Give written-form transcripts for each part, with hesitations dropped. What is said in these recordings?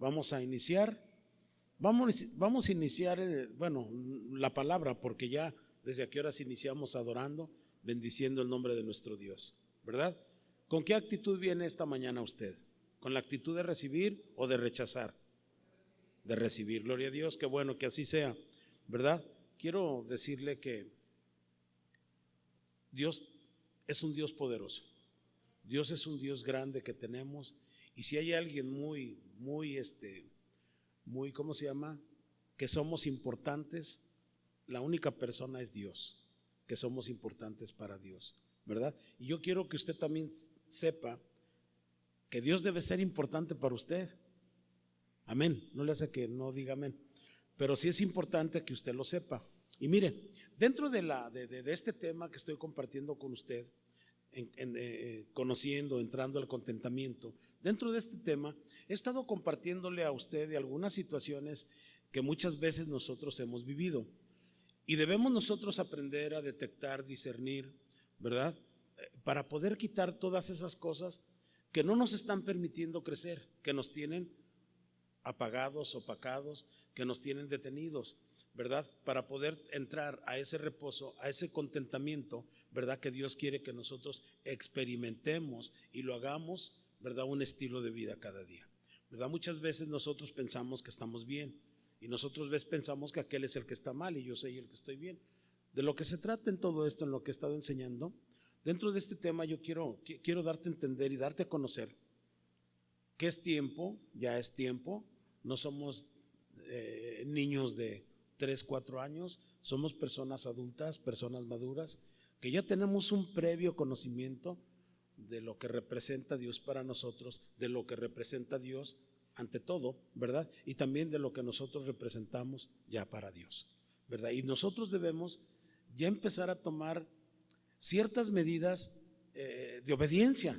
Vamos a iniciar. Vamos a iniciar, la palabra, porque ya desde aquí horas iniciamos adorando, bendiciendo el nombre de nuestro Dios, ¿verdad? ¿Con qué actitud viene esta mañana usted? ¿Con la actitud de recibir o de rechazar? De recibir, gloria a Dios, qué bueno que así sea, ¿verdad? Quiero decirle que Dios es un Dios poderoso. Dios es un Dios grande que tenemos, y si hay alguien muy, ¿cómo se llama? Que somos importantes, la única persona es Dios, que somos importantes para Dios, ¿verdad? Y yo quiero que usted también sepa que Dios debe ser importante para usted. Amén. No le hace que no diga amén, pero sí es importante que usted lo sepa. Y mire, dentro de este tema que estoy compartiendo con usted, conociendo, entrando al contentamiento, dentro de este tema he estado compartiéndole a usted de algunas situaciones que muchas veces nosotros hemos vivido, y debemos nosotros aprender a detectar, discernir, ¿verdad? Para poder quitar todas esas cosas que no nos están permitiendo crecer, que nos tienen apagados, opacados, que nos tienen detenidos, ¿verdad? Para poder entrar a ese reposo, a ese contentamiento, ¿verdad? Que Dios quiere que nosotros experimentemos y lo hagamos, ¿verdad? Un estilo de vida cada día, ¿verdad? Muchas veces nosotros pensamos que estamos bien, y nosotros pensamos que aquel es el que está mal y yo soy el que estoy bien. De lo que se trata en todo esto, en lo que he estado enseñando, dentro de este tema yo quiero darte a entender y darte a conocer que es tiempo, ya es tiempo. No somos niños de 3, 4 años, somos personas adultas, personas maduras, que ya tenemos un previo conocimiento de lo que representa Dios para nosotros, de lo que representa Dios ante todo, ¿verdad? Y también de lo que nosotros representamos ya para Dios, ¿verdad? Y nosotros debemos ya empezar a tomar ciertas medidas de obediencia,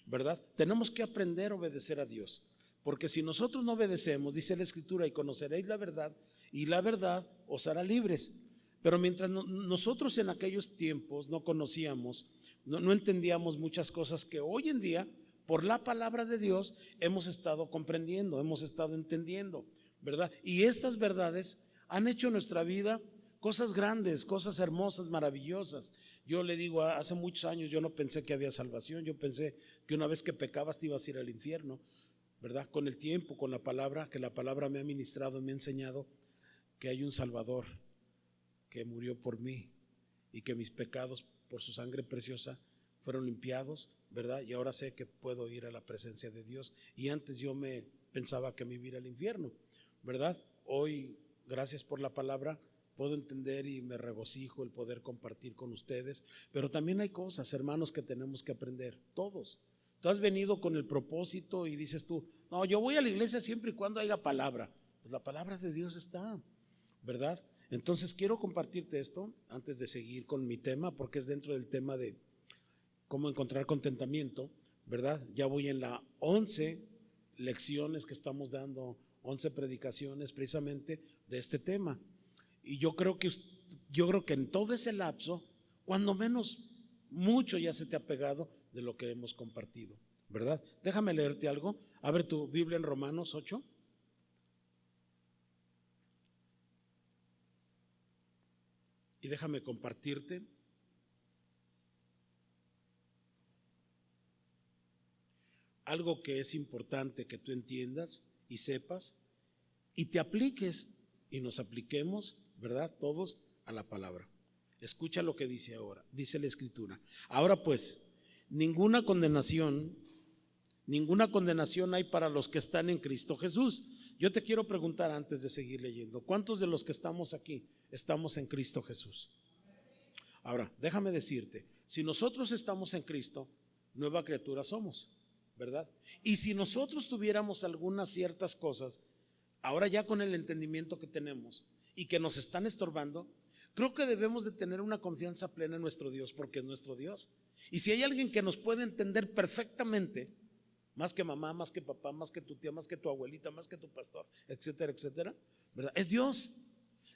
¿verdad? Tenemos que aprender a obedecer a Dios, porque si nosotros no obedecemos, dice la Escritura, y conoceréis la verdad, y la verdad os hará libres. Pero mientras nosotros en aquellos tiempos no conocíamos, no entendíamos muchas cosas que hoy en día, por la palabra de Dios, hemos estado comprendiendo, hemos estado entendiendo, ¿verdad? Y estas verdades han hecho en nuestra vida cosas grandes, cosas hermosas, maravillosas. Yo le digo, hace muchos años yo no pensé que había salvación, yo pensé que una vez que pecabas te ibas a ir al infierno, ¿verdad? Con el tiempo, con la palabra, que la palabra me ha ministrado, me ha enseñado que hay un Salvador que murió por mí y que mis pecados por su sangre preciosa fueron limpiados, ¿verdad? Y ahora sé que puedo ir a la presencia de Dios, y antes yo me pensaba que me iba a ir al infierno, ¿verdad? Hoy, gracias por la palabra, puedo entender y me regocijo el poder compartir con ustedes. Pero también hay cosas, hermanos, que tenemos que aprender, todos. Tú has venido con el propósito y dices tú, no, yo voy a la iglesia siempre y cuando haya palabra. Pues la palabra de Dios está, ¿verdad? Entonces quiero compartirte esto antes de seguir con mi tema, porque es dentro del tema de cómo encontrar contentamiento, ¿verdad? Ya voy en la 11 lecciones que estamos dando, 11 predicaciones precisamente de este tema. Y yo creo que en todo ese lapso, cuando menos mucho ya se te ha pegado de lo que hemos compartido, ¿verdad? Déjame leerte algo. Abre tu Biblia en Romanos 8. Y déjame compartirte algo que es importante que tú entiendas y sepas y te apliques y nos apliquemos, ¿verdad? Todos a la palabra. Escucha lo que dice ahora, dice la Escritura. Ahora pues, ninguna condenación hay para los que están en Cristo Jesús. Yo te quiero preguntar antes de seguir leyendo, ¿cuántos de los que estamos aquí estamos en Cristo Jesús? Ahora, déjame decirte, si nosotros estamos en Cristo, nueva criatura somos, ¿verdad? Y si nosotros tuviéramos algunas ciertas cosas, ahora ya con el entendimiento que tenemos y que nos están estorbando, creo que debemos de tener una confianza plena en nuestro Dios, porque es nuestro Dios. Y si hay alguien que nos puede entender perfectamente, más que mamá, más que papá, más que tu tía, más que tu abuelita, más que tu pastor, etcétera, etcétera, ¿verdad? Es Dios.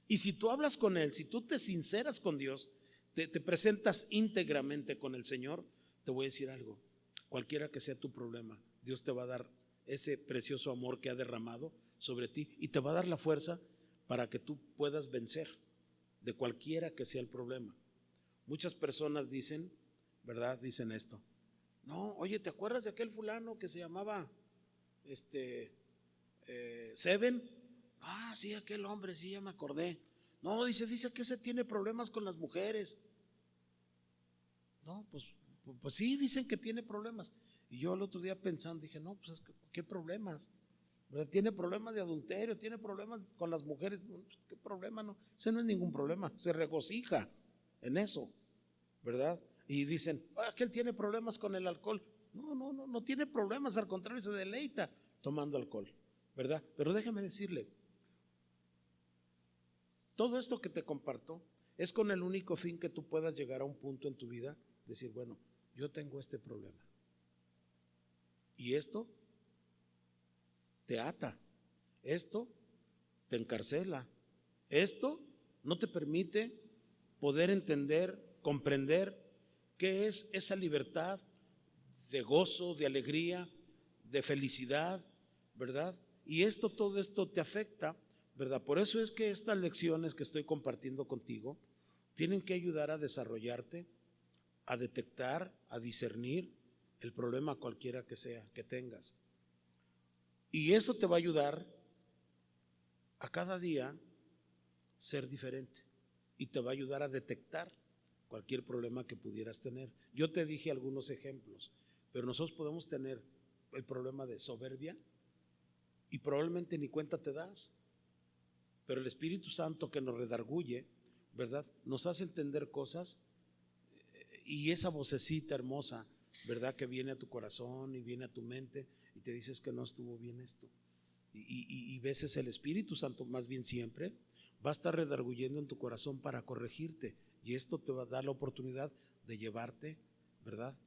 Y si tú hablas con Él, si tú te sinceras con Dios, te presentas íntegramente con el Señor, te voy a decir algo, cualquiera que sea tu problema, Dios te va a dar ese precioso amor que ha derramado sobre ti y te va a dar la fuerza para que tú puedas vencer de cualquiera que sea el problema. Muchas personas dicen, ¿verdad? Dicen esto. No, oye, ¿te acuerdas de aquel fulano que se llamaba Seven? Ah, sí, aquel hombre, sí, ya me acordé. No, dice que ese tiene problemas con las mujeres. No, pues sí, dicen que tiene problemas. Y yo el otro día pensando, dije, no, pues ¿qué problemas? ¿Verdad? Tiene problemas de adulterio, tiene problemas con las mujeres. ¿Qué problema? No, ese no es ningún problema, se regocija en eso, ¿verdad? Y dicen, aquel tiene problemas con el alcohol. No tiene problemas, al contrario, se deleita tomando alcohol, ¿verdad? Pero déjeme decirle, todo esto que te comparto es con el único fin que tú puedas llegar a un punto en tu vida, decir, bueno, yo tengo este problema. Y esto te ata, esto te encarcela, esto no te permite poder entender, comprender qué es esa libertad de gozo, de alegría, de felicidad, ¿verdad? Y todo esto te afecta, ¿verdad? Por eso es que estas lecciones que estoy compartiendo contigo tienen que ayudar a desarrollarte, a detectar, a discernir el problema cualquiera que sea que tengas. Y eso te va a ayudar a cada día ser diferente y te va a ayudar a detectar cualquier problema que pudieras tener. Yo te dije algunos ejemplos, pero nosotros podemos tener el problema de soberbia y probablemente ni cuenta te das, pero el Espíritu Santo que nos redarguye, ¿verdad? Nos hace entender cosas y esa vocecita hermosa, ¿verdad? Que viene a tu corazón y viene a tu mente y te dices que no estuvo bien esto. Y veces el Espíritu Santo, más bien siempre, va a estar redarguyendo en tu corazón para corregirte. Y esto te va a dar la oportunidad de llevarte, ¿verdad?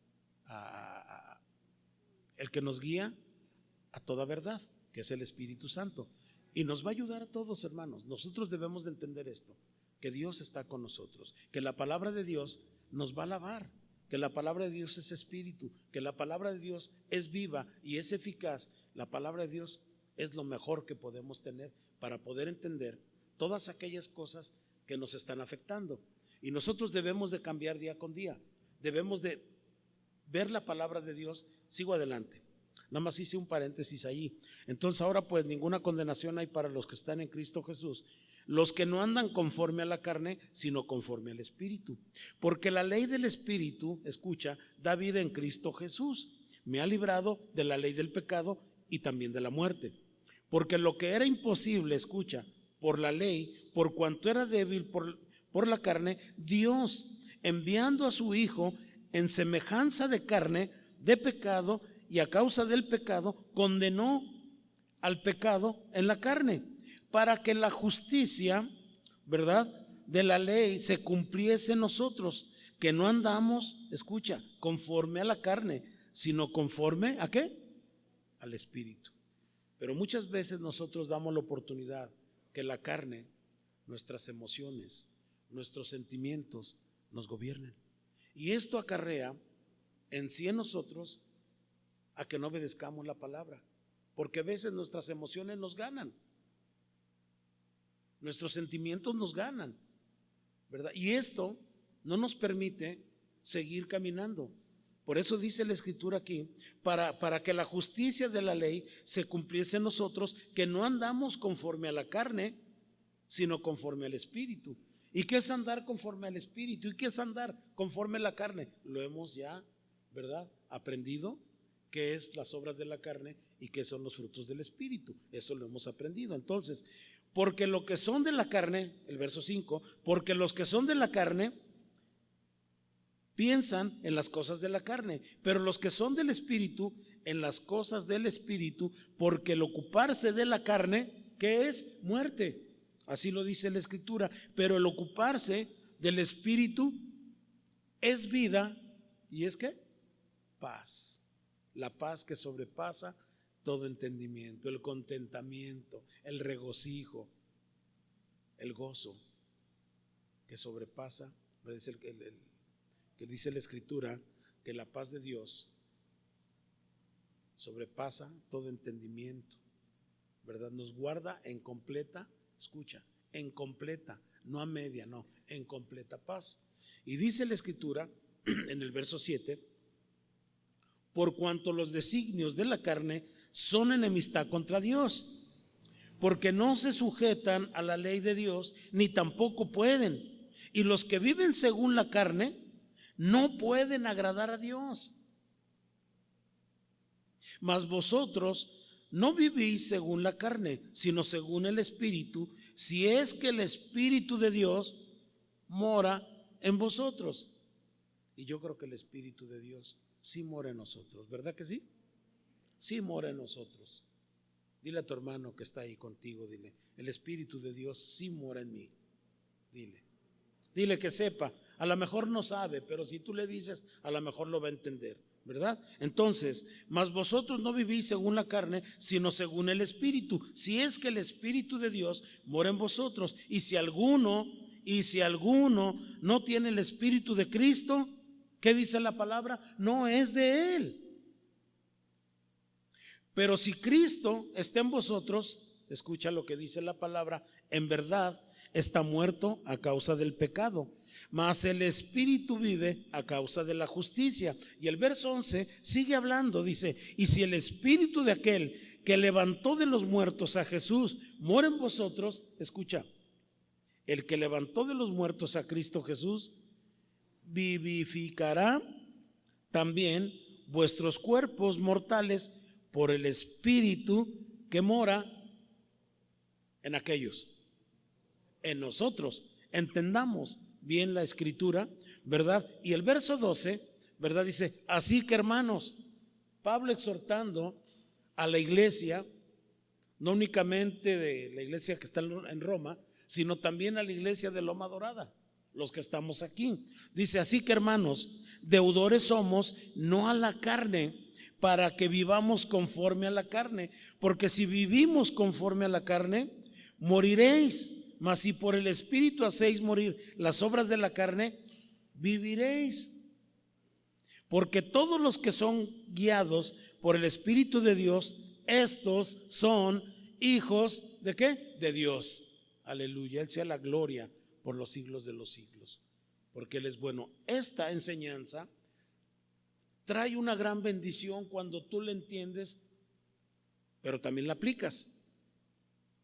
El que nos guía a toda verdad, que es el Espíritu Santo. Y nos va a ayudar a todos, hermanos. Nosotros debemos de entender esto, que Dios está con nosotros, que la palabra de Dios nos va a lavar, que la palabra de Dios es espíritu, que la palabra de Dios es viva y es eficaz. La palabra de Dios es lo mejor que podemos tener para poder entender todas aquellas cosas que nos están afectando. Y nosotros debemos de cambiar día con día, debemos de ver la palabra de Dios. Sigo adelante, nada más hice un paréntesis allí. Entonces ahora pues ninguna condenación hay para los que están en Cristo Jesús, los que no andan conforme a la carne, sino conforme al Espíritu. Porque la ley del Espíritu, escucha, da vida en Cristo Jesús. Me ha librado de la ley del pecado y también de la muerte. Porque lo que era imposible, escucha, por la ley, por cuanto era débil por la carne, Dios, enviando a su Hijo en semejanza de carne, de pecado, y a causa del pecado, condenó al pecado en la carne, para que la justicia, ¿verdad?, de la ley se cumpliese en nosotros, que no andamos, escucha, conforme a la carne, sino conforme ¿a qué? Al Espíritu. Pero muchas veces nosotros damos la oportunidad que la carne, nuestras emociones, nuestros sentimientos nos gobiernen. Y esto acarrea en sí en nosotros a que no obedezcamos la palabra, porque a veces nuestras emociones nos ganan, nuestros sentimientos nos ganan, ¿verdad? Y esto no nos permite seguir caminando. Por eso dice la Escritura aquí, para que la justicia de la ley se cumpliese en nosotros, que no andamos conforme a la carne, sino conforme al Espíritu. ¿Y qué es andar conforme al Espíritu? ¿Y qué es andar conforme a la carne? Lo hemos ya, ¿verdad?, aprendido, qué es las obras de la carne y qué son los frutos del Espíritu. Eso lo hemos aprendido. Entonces, porque lo que son de la carne, el verso 5, porque los que son de la carne piensan en las cosas de la carne, pero los que son del Espíritu, en las cosas del Espíritu, porque el ocuparse de la carne, ¿qué es? Muerte. Así lo dice la Escritura. Pero el ocuparse del Espíritu es vida. ¿Y es qué? Paz. La paz que sobrepasa todo entendimiento, el contentamiento, el regocijo, el gozo que sobrepasa, que dice la Escritura, que la paz de Dios sobrepasa todo entendimiento, ¿verdad? Nos guarda en completa, escucha, en completa, no a media, no, en completa paz. Y dice la Escritura en el verso 7, por cuanto los designios de la carne son enemistad contra Dios, porque no se sujetan a la ley de Dios, ni tampoco pueden. Y los que viven según la carne no pueden agradar a Dios. Mas vosotros no vivís según la carne, sino según el Espíritu, si es que el Espíritu de Dios mora en vosotros. Y yo creo que el Espíritu de Dios sí mora en nosotros, ¿verdad que sí? Sí mora en nosotros. Dile a tu hermano que está ahí contigo, dile, el Espíritu de Dios sí mora en mí. Dile que sepa, a lo mejor no sabe, pero si tú le dices, a lo mejor lo va a entender, ¿verdad? Entonces, mas vosotros no vivís según la carne, sino según el Espíritu, si es que el Espíritu de Dios mora en vosotros. Y si alguno no tiene el Espíritu de Cristo, ¿qué dice la palabra? No es de Él. Pero si Cristo está en vosotros, escucha lo que dice la palabra, en verdad está muerto a causa del pecado, mas el Espíritu vive a causa de la justicia. Y el verso 11 sigue hablando, dice, y si el Espíritu de aquel que levantó de los muertos a Jesús mora en vosotros, escucha, el que levantó de los muertos a Cristo Jesús, vivificará también vuestros cuerpos mortales por el Espíritu que mora en aquellos, en nosotros. Entendamos bien la Escritura, ¿verdad? Y el verso 12, ¿verdad? Dice, así que hermanos, Pablo exhortando a la iglesia, no únicamente de la iglesia que está en Roma, sino también a la iglesia de Loma Dorada, los que estamos aquí. Dice, así que hermanos, deudores somos, no a la carne, para que vivamos conforme a la carne, porque si vivimos conforme a la carne, moriréis, mas si por el Espíritu hacéis morir las obras de la carne, viviréis. Porque todos los que son guiados por el Espíritu de Dios, estos son hijos ¿de qué? De Dios. Aleluya, Él sea la gloria por los siglos de los siglos, porque Él es bueno. Esta enseñanza trae una gran bendición cuando tú la entiendes, pero también la aplicas.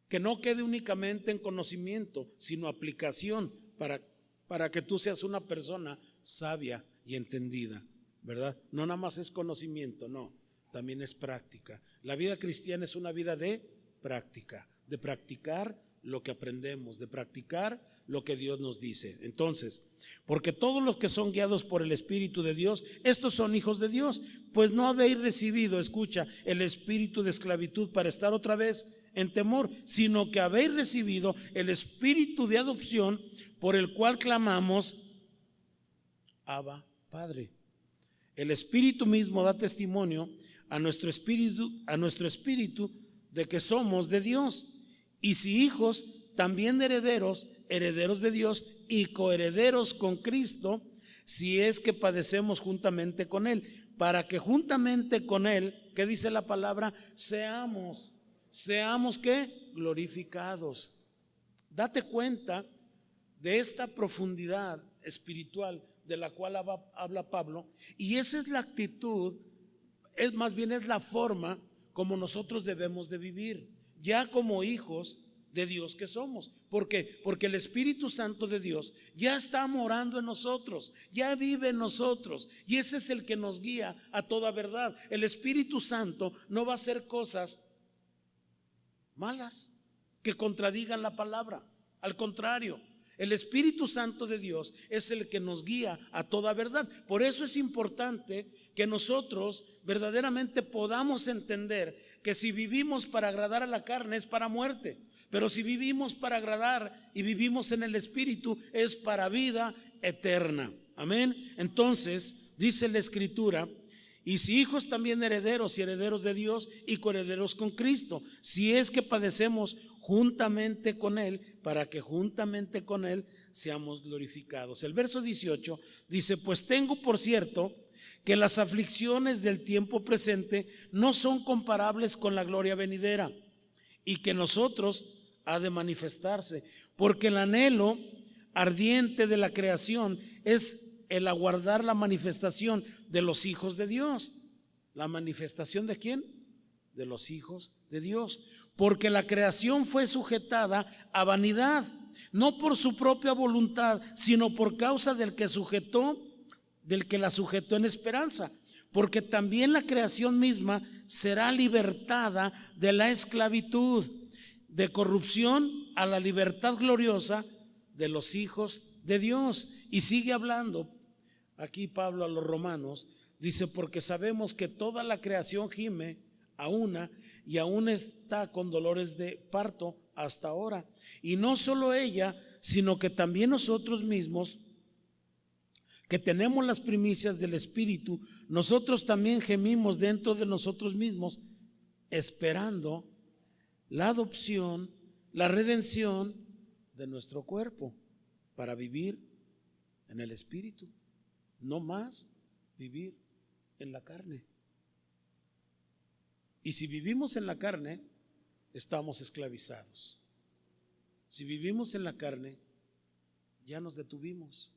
Que no quede únicamente en conocimiento, sino aplicación para que tú seas una persona sabia y entendida, ¿verdad? No nada más es conocimiento, no, también es práctica. La vida cristiana es una vida de práctica, de practicar lo que aprendemos, de practicar lo que Dios nos dice. Entonces, porque todos los que son guiados por el Espíritu de Dios, estos son hijos de Dios, pues no habéis recibido, escucha, el espíritu de esclavitud para estar otra vez en temor, sino que habéis recibido el espíritu de adopción, por el cual clamamos, Abba, Padre. El Espíritu mismo da testimonio a nuestro espíritu de que somos de Dios. Y si hijos, también herederos, herederos de Dios y coherederos con Cristo, si es que padecemos juntamente con Él, para que juntamente con Él, ¿qué dice la palabra? Seamos ¿qué? Glorificados. Date cuenta de esta profundidad espiritual de la cual habla Pablo, y esa es la actitud, más bien es la forma como nosotros debemos de vivir, ya como hijos de Dios que somos. ¿Por qué? Porque el Espíritu Santo de Dios ya está morando en nosotros, ya vive en nosotros, y ese es el que nos guía a toda verdad. El Espíritu Santo no va a hacer cosas malas que contradigan la palabra. Al contrario, el Espíritu Santo de Dios es el que nos guía a toda verdad. Por eso es importante que nosotros verdaderamente podamos entender que si vivimos para agradar a la carne es para muerte, pero si vivimos para agradar y vivimos en el Espíritu es para vida eterna. Amén. Entonces dice la Escritura, y si hijos también herederos y herederos de Dios y coherederos con Cristo, si es que padecemos juntamente con Él, para que juntamente con Él seamos glorificados. El verso 18 dice, pues tengo por cierto que las aflicciones del tiempo presente no son comparables con la gloria venidera, y que nosotros ha de manifestarse, porque el anhelo ardiente de la creación es el aguardar la manifestación de los hijos de Dios. ¿La manifestación de quién? De los hijos de Dios. Porque la creación fue sujetada a vanidad, no por su propia voluntad, sino por causa del que la sujetó en esperanza. Porque también la creación misma será libertada de la esclavitud, de corrupción, a la libertad gloriosa de los hijos de Dios. Y sigue hablando aquí Pablo a los romanos, dice: porque sabemos que toda la creación gime a una y aún está con dolores de parto hasta ahora. Y no solo ella, sino que también nosotros mismos, que tenemos las primicias del Espíritu, nosotros también gemimos dentro de nosotros mismos, esperando la adopción, la redención de nuestro cuerpo, para vivir en el Espíritu, no más vivir en la carne. Y si vivimos en la carne, estamos esclavizados. Si vivimos en la carne, ya nos detuvimos.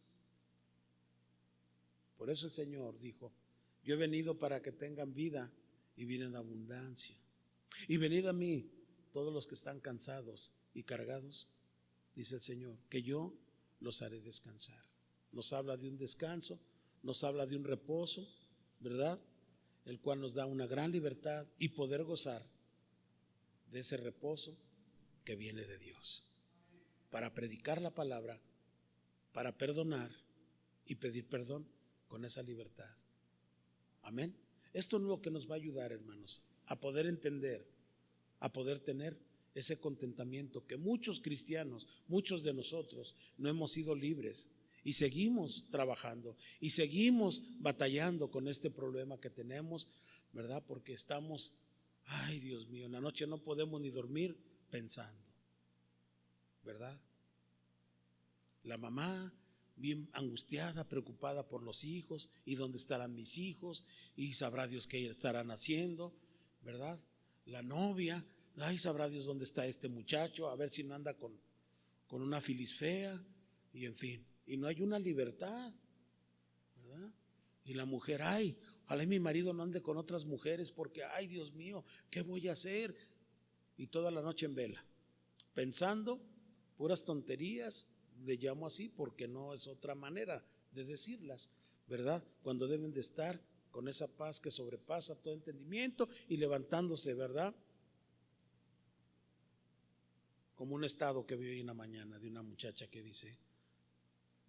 Por eso el Señor dijo: yo he venido para que tengan vida y vida en abundancia. Y venid a mí todos los que están cansados y cargados, dice el Señor, que yo los haré descansar. Nos habla de un descanso, nos habla de un reposo, ¿verdad? El cual nos da una gran libertad y poder gozar de ese reposo que viene de Dios, para predicar la palabra, para perdonar y pedir perdón con esa libertad. Amén. Esto es lo que nos va a ayudar, hermanos, a poder entender, a poder tener ese contentamiento que muchos cristianos, muchos de nosotros no hemos sido libres y seguimos trabajando y seguimos batallando con este problema que tenemos, ¿verdad? Porque estamos, ay Dios mío, en la noche no podemos ni dormir pensando, ¿verdad? La mamá bien angustiada, preocupada por los hijos, y dónde estarán mis hijos, y sabrá Dios qué estarán haciendo, ¿verdad? La novia, ay, sabrá Dios dónde está este muchacho, a ver si no anda con una filis fea, y en fin, y no hay una libertad, ¿verdad? Y la mujer, ay, ojalá mi marido no ande con otras mujeres, porque ay Dios mío, ¿qué voy a hacer? Y toda la noche en vela, pensando puras tonterías. Le llamo así porque no es otra manera de decirlas, ¿verdad? Cuando deben de estar con esa paz que sobrepasa todo entendimiento y levantándose, ¿verdad? Como un estado que vi hoy en la mañana de una muchacha que dice: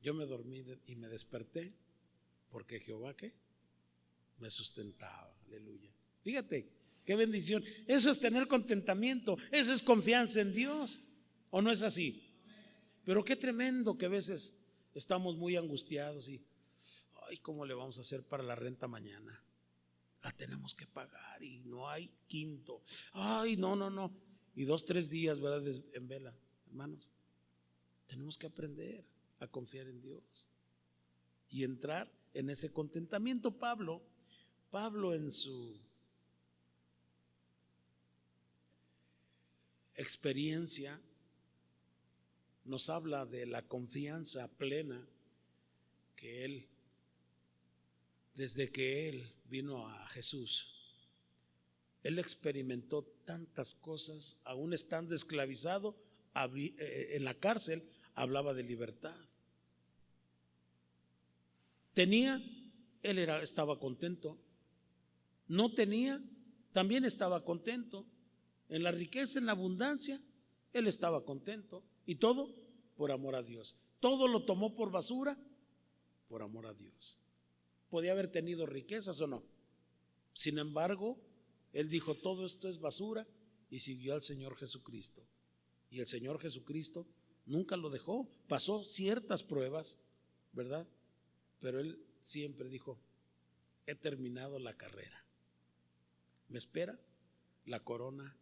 yo me dormí y me desperté porque Jehová, ¿qué? Me sustentaba. Aleluya. Fíjate, qué bendición. Eso es tener contentamiento, eso es confianza en Dios, ¿o no es así? Pero qué tremendo que a veces estamos muy angustiados y, ay, ¿cómo le vamos a hacer para la renta mañana? La tenemos que pagar y no hay quinto. Ay, no. Y 2, 3 días, ¿verdad? En vela. Hermanos, tenemos que aprender a confiar en Dios y entrar en ese contentamiento. Pablo en su experiencia nos habla de la confianza plena que él, desde que él vino a Jesús, él experimentó tantas cosas, aún estando esclavizado en la cárcel, hablaba de libertad. Tenía, estaba contento. No tenía, también estaba contento. En la riqueza, en la abundancia, él estaba contento. Y todo por amor a Dios. Todo lo tomó por basura por amor a Dios. Podía haber tenido riquezas o no. Sin embargo, él dijo: todo esto es basura, y siguió al Señor Jesucristo. Y el Señor Jesucristo nunca lo dejó. Pasó ciertas pruebas, ¿verdad? Pero él siempre dijo: he terminado la carrera. Me espera la corona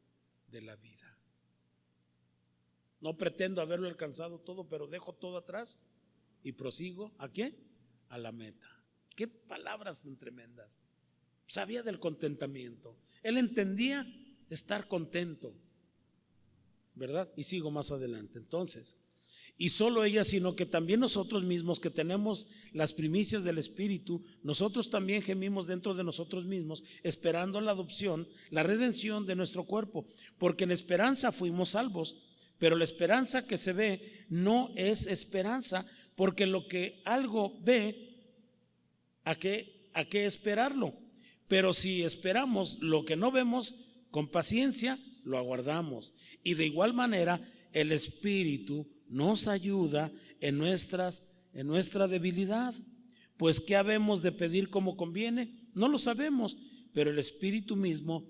de la vida. No pretendo haberlo alcanzado todo, pero dejo todo atrás y prosigo, ¿a qué? A la meta. Qué palabras tan tremendas. Sabía del contentamiento. Él entendía estar contento, ¿verdad? Y sigo más adelante. Entonces, y solo ella, sino que también nosotros mismos que tenemos las primicias del Espíritu, nosotros también gemimos dentro de nosotros mismos, esperando la adopción, la redención de nuestro cuerpo, porque en esperanza fuimos salvos. Pero la esperanza que se ve no es esperanza, porque lo que algo ve, ¿a qué esperarlo? Pero si esperamos lo que no vemos, con paciencia lo aguardamos. Y de igual manera, el Espíritu nos ayuda en nuestra debilidad. Pues ¿qué habemos de pedir como conviene? No lo sabemos, pero el Espíritu mismo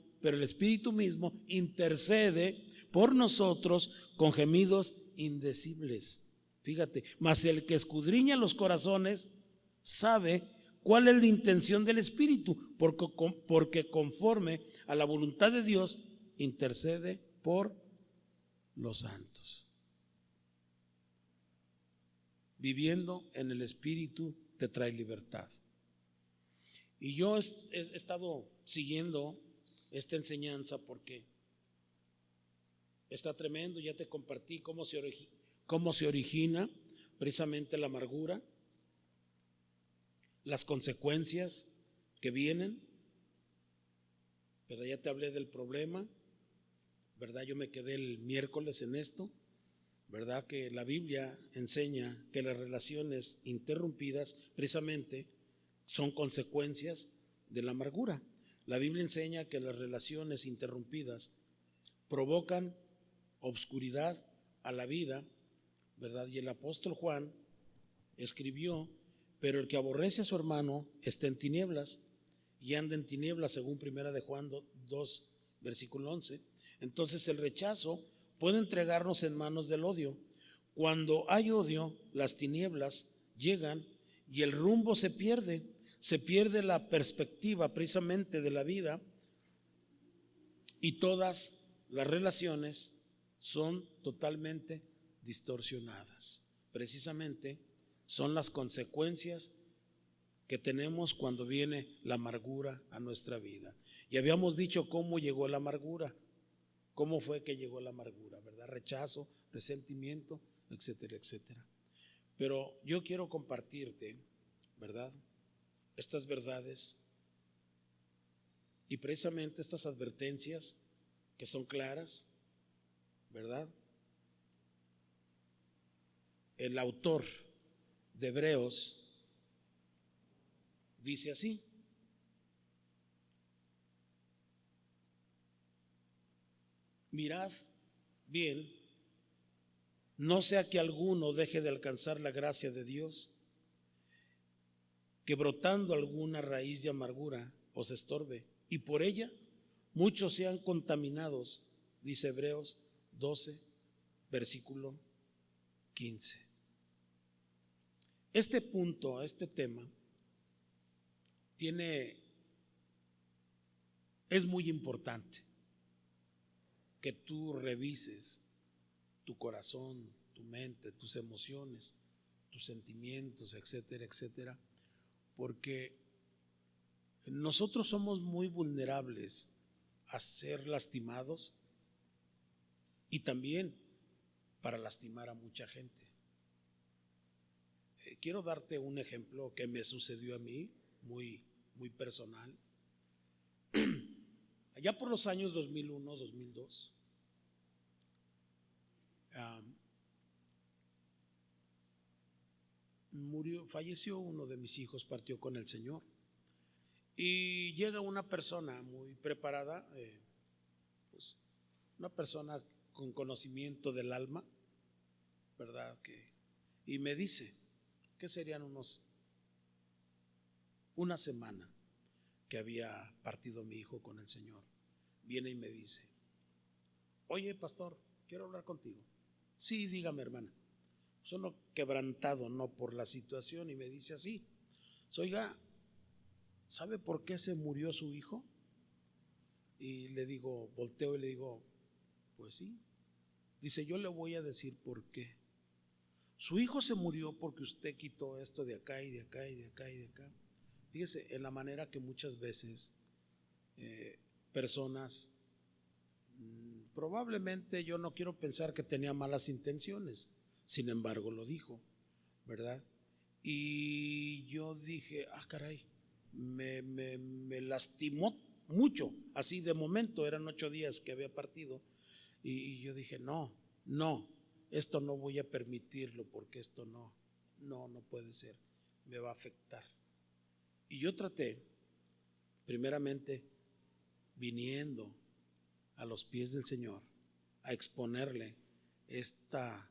intercede por nosotros con gemidos indecibles. Fíjate, mas el que escudriña los corazones sabe cuál es la intención del Espíritu, porque conforme a la voluntad de Dios intercede por los santos. Viviendo en el Espíritu te trae libertad. Y yo he estado siguiendo esta enseñanza porque está tremendo. Ya te compartí cómo se origina precisamente la amargura, las consecuencias que vienen, ¿verdad? Ya te hablé del problema, ¿verdad? Yo me quedé el miércoles en esto, ¿verdad? Que la Biblia enseña que las relaciones interrumpidas precisamente son consecuencias de la amargura. La Biblia enseña que las relaciones interrumpidas provocan obscuridad a la vida, ¿verdad? Y el apóstol Juan escribió: pero el que aborrece a su hermano está en tinieblas y anda en tinieblas, según primera de Juan 2, versículo 11. Entonces el rechazo puede entregarnos en manos del odio. Cuando hay odio, las tinieblas llegan y el rumbo se pierde la perspectiva precisamente de la vida, y todas las relaciones son totalmente distorsionadas. Precisamente son las consecuencias que tenemos cuando viene la amargura a nuestra vida. Y habíamos dicho cómo llegó la amargura, cómo fue que llegó la amargura, ¿verdad? Rechazo, resentimiento, etcétera, etcétera. Pero yo quiero compartirte, ¿verdad?, estas verdades y precisamente estas advertencias que son claras, ¿verdad? El autor de Hebreos dice así: mirad bien, no sea que alguno deje de alcanzar la gracia de Dios, que brotando alguna raíz de amargura os estorbe, y por ella muchos sean contaminados, dice Hebreos 12, versículo 15. Este punto, este tema, es muy importante que tú revises tu corazón, tu mente, tus emociones, tus sentimientos, etcétera, etcétera, porque nosotros somos muy vulnerables a ser lastimados y también para lastimar a mucha gente. Quiero darte un ejemplo que me sucedió a mí, muy, muy personal. Allá por los años 2001, 2002, falleció uno de mis hijos, partió con el Señor. Y llega una persona muy preparada, pues una persona con conocimiento del alma, ¿verdad? Y me dice que serían una semana que había partido mi hijo con el Señor. Viene y me dice: oye, pastor, quiero hablar contigo. Sí, dígame, hermana. Solo quebrantado, no por la situación, y me dice así: oiga, ¿sabe por qué se murió su hijo? Y le digo, volteo y le digo, pues sí. Dice: yo le voy a decir por qué. Su hijo se murió porque usted quitó esto de acá y de acá y de acá y de acá. Fíjese, en la manera que muchas veces personas, probablemente yo no quiero pensar que tenía malas intenciones, sin embargo lo dijo, ¿verdad? Y yo dije, caray, me lastimó mucho, así de momento, eran 8 días que había partido, y yo dije, no, esto no voy a permitirlo, porque esto no puede ser, me va a afectar. Y yo traté, primeramente, viniendo a los pies del Señor, a exponerle esta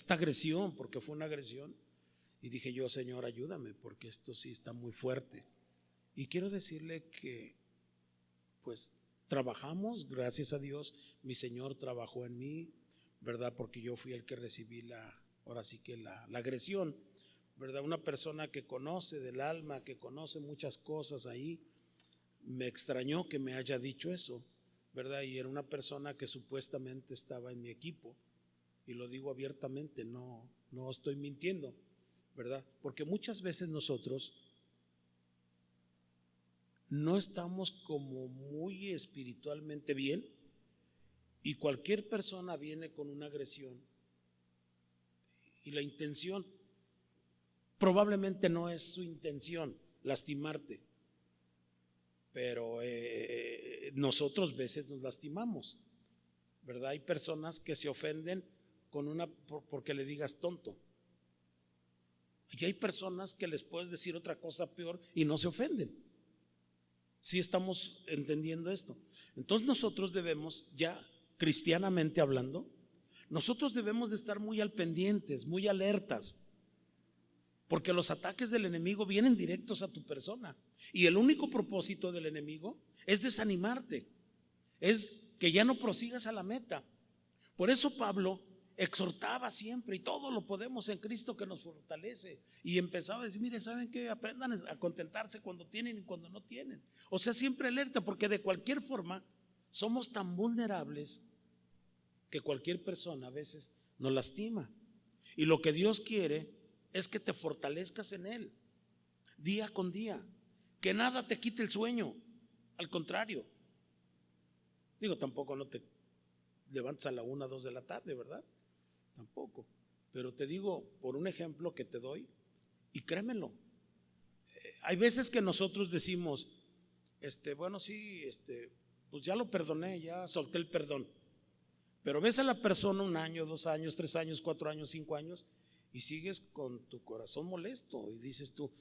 agresión, porque fue una agresión, y dije yo, Señor, ayúdame, porque esto sí está muy fuerte. Y quiero decirle que, pues, trabajamos, gracias a Dios, mi Señor trabajó en mí, ¿verdad? Porque yo fui el que recibí ahora sí que la agresión, ¿verdad? Una persona que conoce del alma, que conoce muchas cosas ahí, me extrañó que me haya dicho eso, ¿verdad? Y era una persona que supuestamente estaba en mi equipo, y lo digo abiertamente, no estoy mintiendo, ¿verdad? Porque muchas veces nosotros no estamos como muy espiritualmente bien, y cualquier persona viene con una agresión, y la intención probablemente no es su intención lastimarte, pero nosotros a veces nos lastimamos, ¿verdad? Hay personas que se ofenden porque le digas tonto, y hay personas que les puedes decir otra cosa peor y no se ofenden. ¿Sí estamos entendiendo esto? Entonces nosotros debemos, ya cristianamente hablando, nosotros debemos de estar muy al pendientes, muy alertas, porque los ataques del enemigo vienen directos a tu persona, y el único propósito del enemigo es desanimarte, es que ya no prosigas a la meta. Por eso Pablo exhortaba siempre, y todo lo podemos en Cristo que nos fortalece, y empezaba a decir, miren, ¿saben qué? Aprendan a contentarse cuando tienen y cuando no tienen. O sea, siempre alerta, porque de cualquier forma somos tan vulnerables que cualquier persona a veces nos lastima, y lo que Dios quiere es que te fortalezcas en Él día con día, que nada te quite el sueño, al contrario. Digo, tampoco no te levantas a la 1, 2 de la tarde, ¿verdad? Tampoco. Pero te digo, por un ejemplo que te doy, y créemelo, hay veces que nosotros decimos, bueno, sí, pues ya lo perdoné, ya solté el perdón. Pero ves a la persona 1 año, 2 años, 3 años, 4 años, 5 años, y sigues con tu corazón molesto, y dices tú,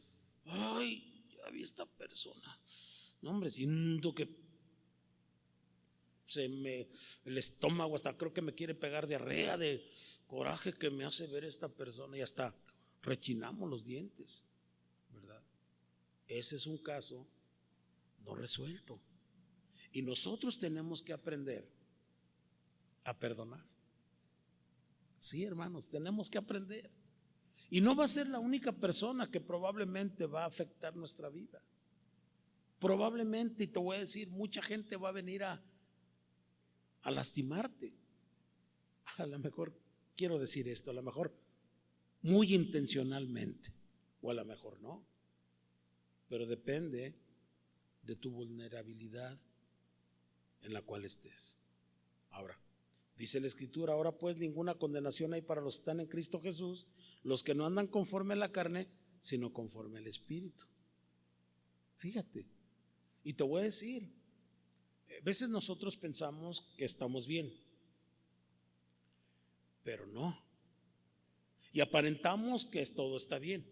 ay, ya vi esta persona. No, hombre, siento que el estómago hasta creo que me quiere pegar diarrea de coraje que me hace ver esta persona, y hasta rechinamos los dientes, ¿verdad? Ese es un caso no resuelto, y nosotros tenemos que aprender a perdonar. Sí, hermanos, tenemos que aprender, y no va a ser la única persona que probablemente va a afectar nuestra vida. Probablemente, y te voy a decir, mucha gente va a venir a lastimarte. A lo mejor, quiero decir esto, a lo mejor muy intencionalmente, o a lo mejor no, pero depende de tu vulnerabilidad en la cual estés. Ahora, dice la Escritura, ahora pues ninguna condenación hay para los que están en Cristo Jesús, los que no andan conforme a la carne, sino conforme al Espíritu. Fíjate, y te voy a decir, a veces nosotros pensamos que estamos bien, pero no. Y aparentamos que todo está bien.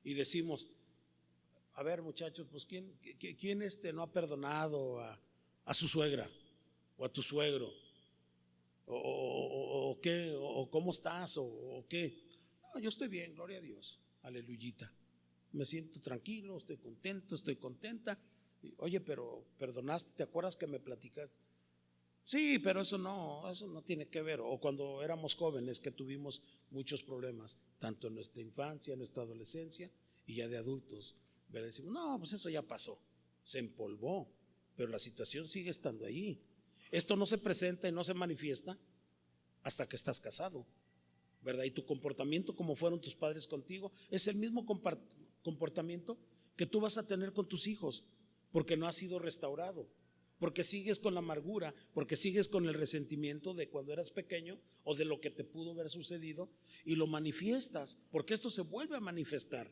Y decimos, a ver, muchachos, pues ¿quién no ha perdonado a su suegra o a tu suegro? ¿O qué? ¿O cómo estás? ¿O qué? No, yo estoy bien, gloria a Dios, aleluyita. Me siento tranquilo, estoy contento, estoy contenta. Oye, pero perdonaste, ¿te acuerdas que me platicaste? Sí, pero eso no tiene que ver. O cuando éramos jóvenes que tuvimos muchos problemas, tanto en nuestra infancia, en nuestra adolescencia y ya de adultos, ¿verdad? Decimos, no, pues eso ya pasó, se empolvó, pero la situación sigue estando ahí. Esto no se presenta y no se manifiesta hasta que estás casado, ¿verdad? Y tu comportamiento, como fueron tus padres contigo, es el mismo comportamiento que tú vas a tener con tus hijos, porque no has sido restaurado, porque sigues con la amargura, porque sigues con el resentimiento de cuando eras pequeño o de lo que te pudo haber sucedido y lo manifiestas, porque esto se vuelve a manifestar,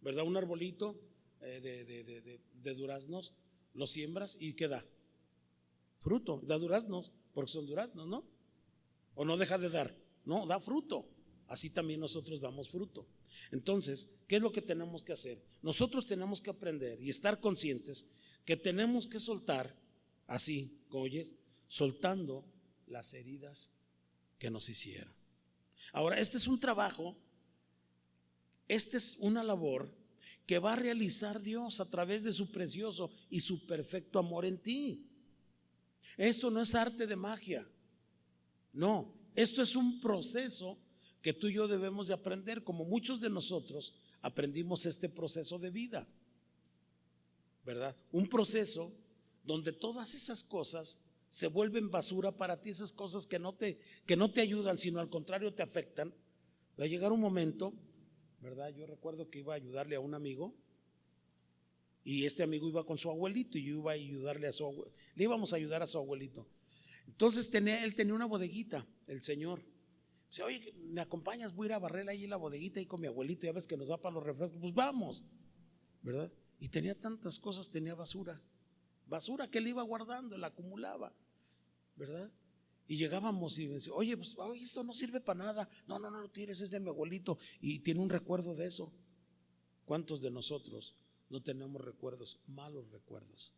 ¿verdad? Un arbolito de duraznos lo siembras y ¿qué da? Fruto, da duraznos, porque son duraznos, ¿no? O no deja de dar, no, da fruto. Así también nosotros damos fruto. Entonces, ¿qué es lo que tenemos que hacer? Nosotros tenemos que aprender y estar conscientes que tenemos que soltar, así, oyes, soltando las heridas que nos hicieron. Ahora, este es un trabajo, esta es una labor que va a realizar Dios a través de su precioso y su perfecto amor en ti. Esto no es arte de magia, no, esto es un proceso que tú y yo debemos de aprender, como muchos de nosotros aprendimos este proceso de vida, ¿verdad? Un proceso donde todas esas cosas se vuelven basura para ti, esas cosas que no te ayudan, sino al contrario te afectan. Va a llegar un momento, ¿verdad? Yo recuerdo que iba a ayudarle a un amigo y este amigo iba con su abuelito y yo iba a ayudarle a su abuelito, le íbamos a ayudar a su abuelito. Entonces él tenía una bodeguita, el señor. Dice, oye, ¿me acompañas? Voy a ir a barrer ahí en la bodeguita ahí con mi abuelito, ya ves que nos da para los refrescos, pues vamos, ¿verdad? Y tenía tantas cosas, tenía basura que él iba guardando, la acumulaba, ¿verdad? Y llegábamos y me decía, oye, pues esto no sirve para nada, no lo tires, es de mi abuelito y tiene un recuerdo de eso. ¿Cuántos de nosotros no tenemos recuerdos, malos recuerdos,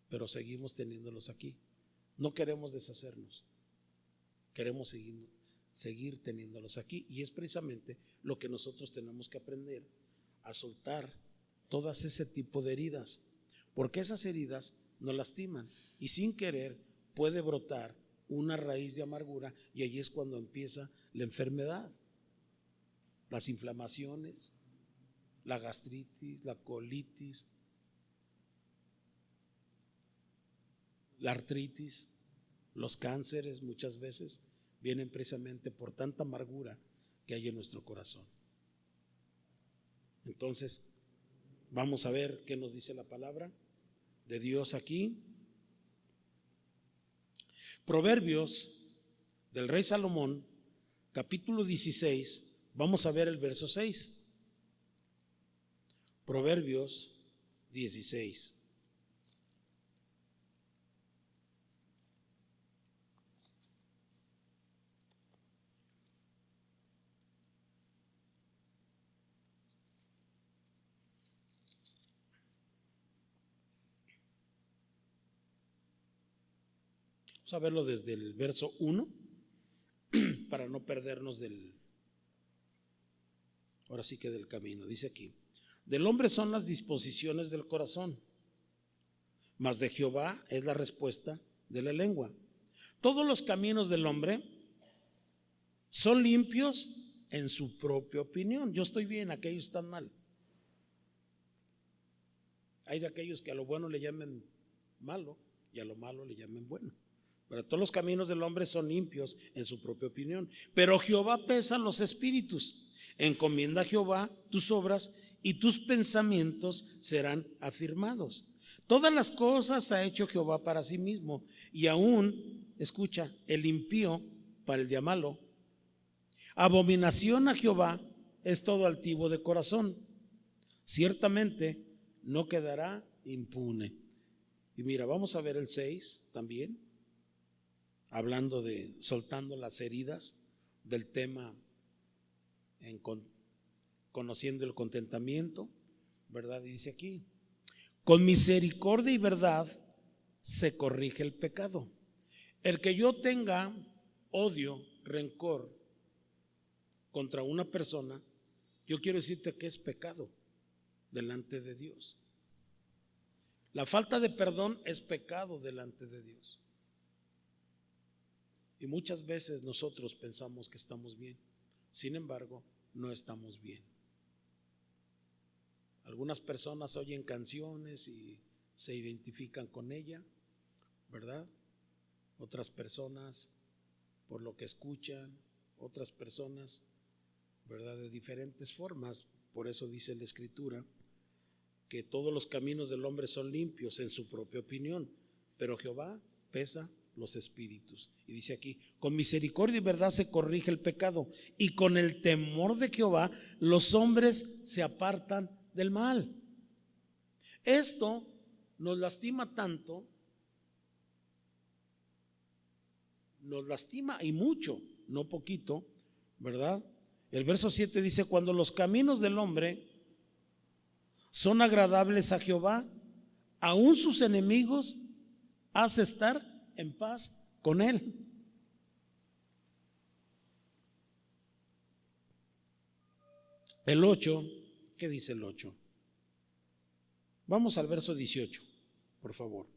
pero seguimos teniéndolos aquí? No queremos deshacernos, queremos seguir teniéndolos aquí, y es precisamente lo que nosotros tenemos que aprender, a soltar todas ese tipo de heridas, porque esas heridas nos lastiman y sin querer puede brotar una raíz de amargura y ahí es cuando empieza la enfermedad, las inflamaciones, la gastritis, la colitis, la artritis, los cánceres muchas veces vienen precisamente por tanta amargura que hay en nuestro corazón. Entonces, vamos a ver qué nos dice la palabra de Dios aquí. Proverbios del rey Salomón, capítulo 16, vamos a ver el verso 6. Proverbios 16. Vamos a verlo desde el verso 1 para no perdernos ahora sí que del camino. Dice aquí, del hombre son las disposiciones del corazón, mas de Jehová es la respuesta de la lengua. Todos los caminos del hombre son limpios en su propia opinión. Yo estoy bien, aquellos están mal. Hay de aquellos que a lo bueno le llamen malo y a lo malo le llamen bueno. Pero todos los caminos del hombre son limpios en su propia opinión. Pero Jehová pesa los espíritus. Encomienda a Jehová tus obras y tus pensamientos serán afirmados. Todas las cosas ha hecho Jehová para sí mismo y aún, escucha, el impío para el día malo. Abominación a Jehová es todo altivo de corazón. Ciertamente no quedará impune. Y mira, vamos a ver el 6 también, hablando de soltando las heridas del tema conociendo el contentamiento, ¿verdad? Y dice aquí, con misericordia y verdad se corrige el pecado. El que yo tenga odio, rencor contra una persona, yo quiero decirte que es pecado delante de Dios. La falta de perdón es pecado delante de Dios. Y muchas veces nosotros pensamos que estamos bien, sin embargo, no estamos bien. Algunas personas oyen canciones y se identifican con ella, ¿verdad? Otras personas por lo que escuchan, otras personas, ¿verdad? De diferentes formas Por eso dice la Escritura que todos los caminos del hombre son limpios en su propia opinión, pero Jehová pesa los espíritus. Y dice aquí, con misericordia y verdad se corrige el pecado, y con el temor de Jehová los hombres se apartan del mal. Esto nos lastima tanto, nos lastima y mucho, no poquito, ¿verdad? El verso 7 dice, cuando los caminos del hombre son agradables a Jehová, aún sus enemigos hace estar en paz con él. El 8, ¿qué dice el 8? Vamos al verso 18, por favor.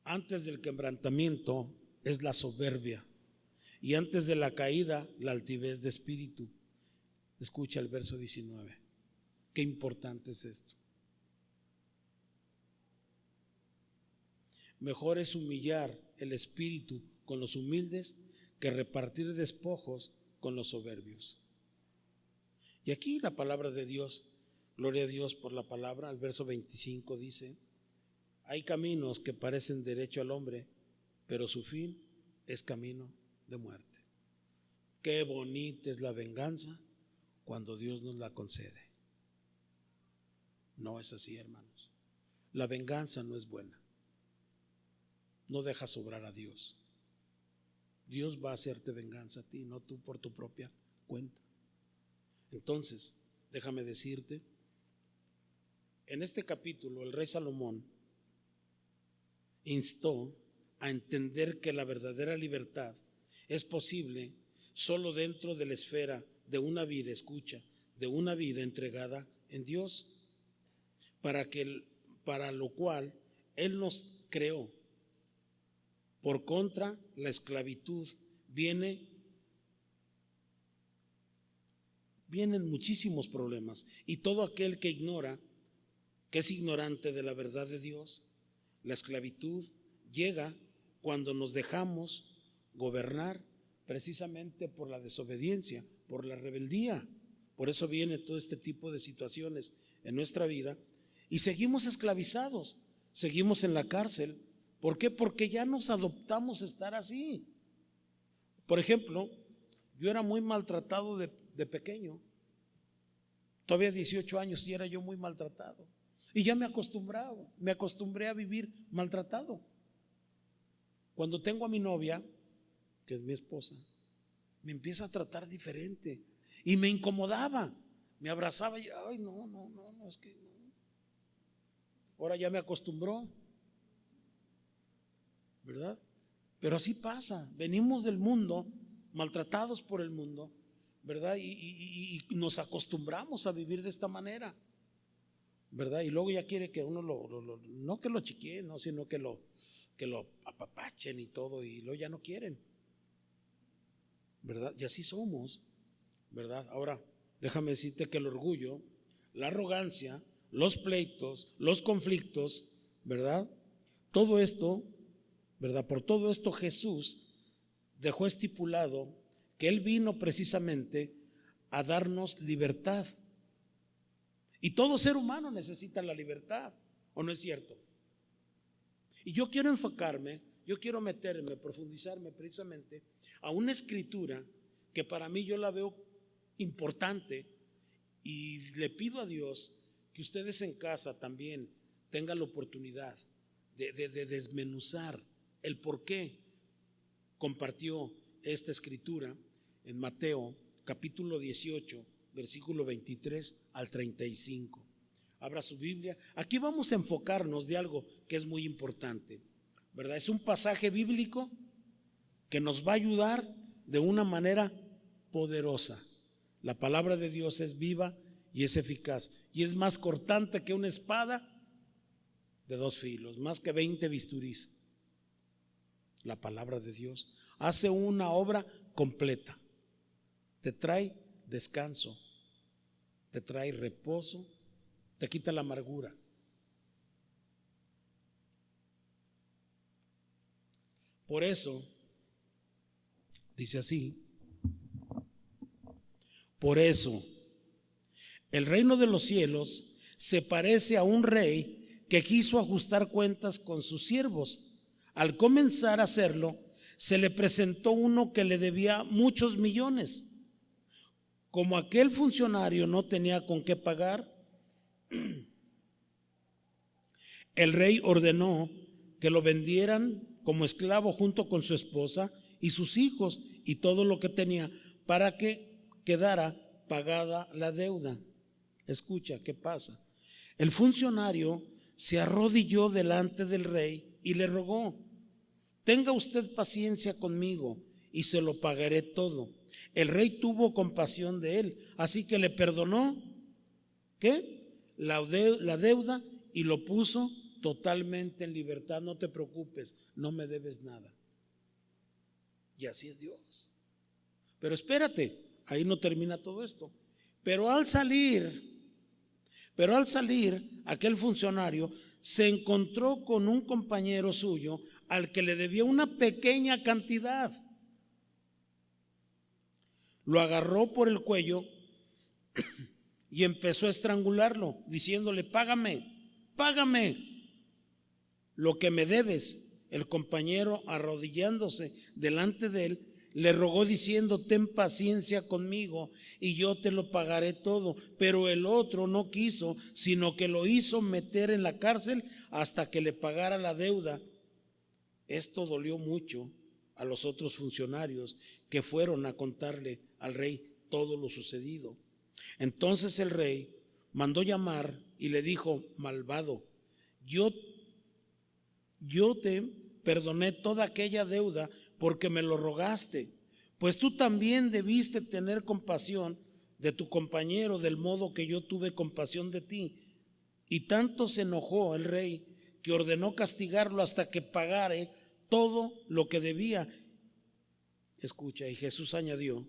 Antes del quebrantamiento es la soberbia, y antes de la caída la altivez de espíritu. Escucha el verso 19. Qué importante es esto. Mejor es humillar el espíritu con los humildes que repartir despojos con los soberbios. Y aquí la palabra de Dios, gloria a Dios por la palabra, el verso 25 dice, hay caminos que parecen derecho al hombre, pero su fin es camino de muerte. Qué bonita es la venganza cuando Dios nos la concede. No es así, hermanos. La venganza no es buena. No dejas obrar a Dios. Dios va a hacerte venganza a ti, no tú por tu propia cuenta. Entonces, déjame decirte, en este capítulo el rey Salomón instó a entender que la verdadera libertad es posible solo dentro de la esfera de una vida, escucha, de una vida entregada en Dios, para lo cual Él nos creó. Por contra, la esclavitud vienen muchísimos problemas, y todo aquel que ignora, que es ignorante de la verdad de Dios, la esclavitud llega cuando nos dejamos gobernar precisamente por la desobediencia, por la rebeldía. Por eso viene todo este tipo de situaciones en nuestra vida y seguimos esclavizados, seguimos en la cárcel. ¿Por qué? Porque ya nos adoptamos a estar así. Por ejemplo, yo era muy maltratado de pequeño. Todavía 18 años y era yo muy maltratado. Y ya me acostumbré a vivir maltratado. Cuando tengo a mi novia, que es mi esposa, me empieza a tratar diferente y me incomodaba, me abrazaba y ay, no, es que no. Ahora ya me acostumbró, ¿verdad? Pero así pasa, venimos del mundo, maltratados por el mundo, ¿verdad? Y nos acostumbramos a vivir de esta manera, ¿verdad? Y luego ya quiere que uno no que lo chiqueen, no, sino que lo apapachen y todo, y luego ya no quieren, ¿verdad? Y así somos, ¿verdad? Ahora, déjame decirte que el orgullo, la arrogancia, los pleitos, los conflictos, ¿verdad? Todo esto, ¿verdad? Por todo esto Jesús dejó estipulado que Él vino precisamente a darnos libertad. Y todo ser humano necesita la libertad, ¿o no es cierto? Y yo quiero enfocarme, yo quiero meterme, profundizarme precisamente a una escritura que para mí yo la veo importante, y le pido a Dios que ustedes en casa también tengan la oportunidad de desmenuzar el por qué compartió esta escritura en Mateo capítulo 18, versículo 23 al 35. Abra su Biblia. Aquí vamos a enfocarnos de algo que es muy importante, ¿verdad? Es un pasaje bíblico que nos va a ayudar de una manera poderosa. La palabra de Dios es viva y es eficaz y es más cortante que una espada de dos filos, más que 20 bisturís. La palabra de Dios hace una obra completa. Te trae descanso, te trae reposo, te quita la amargura. Por eso, Dice así: por eso, el reino de los cielos se parece a un rey que quiso ajustar cuentas con sus siervos. Al comenzar a hacerlo, se le presentó uno que le debía muchos millones. Como aquel funcionario no tenía con qué pagar, el rey ordenó que lo vendieran como esclavo junto con su esposa y sus hijos y todo lo que tenía, para que quedara pagada la deuda. Escucha, ¿qué pasa? El funcionario se arrodilló delante del rey y le rogó: tenga usted paciencia conmigo y se lo pagaré todo. El rey tuvo compasión de él, así que le perdonó, ¿qué? La deuda, y lo puso totalmente en libertad. No te preocupes, no me debes nada. Y así es Dios. Pero espérate, ahí no termina todo esto. Pero al salir, aquel funcionario se encontró con un compañero suyo al que le debía una pequeña cantidad. Lo agarró por el cuello y empezó a estrangularlo, diciéndole: págame, págame lo que me debes. El compañero, arrodillándose delante de él, le rogó diciendo: ten paciencia conmigo y yo te lo pagaré todo. Pero el otro no quiso, sino que lo hizo meter en la cárcel hasta que le pagara la deuda. Esto dolió mucho a los otros funcionarios, que fueron a contarle al rey todo lo sucedido. Entonces el rey mandó llamar y le dijo: malvado, yo te perdoné toda aquella deuda porque me lo rogaste, pues tú también debiste tener compasión de tu compañero del modo que yo tuve compasión de ti. Y tanto se enojó el rey que ordenó castigarlo hasta que pagare todo lo que debía. Escucha, y Jesús añadió: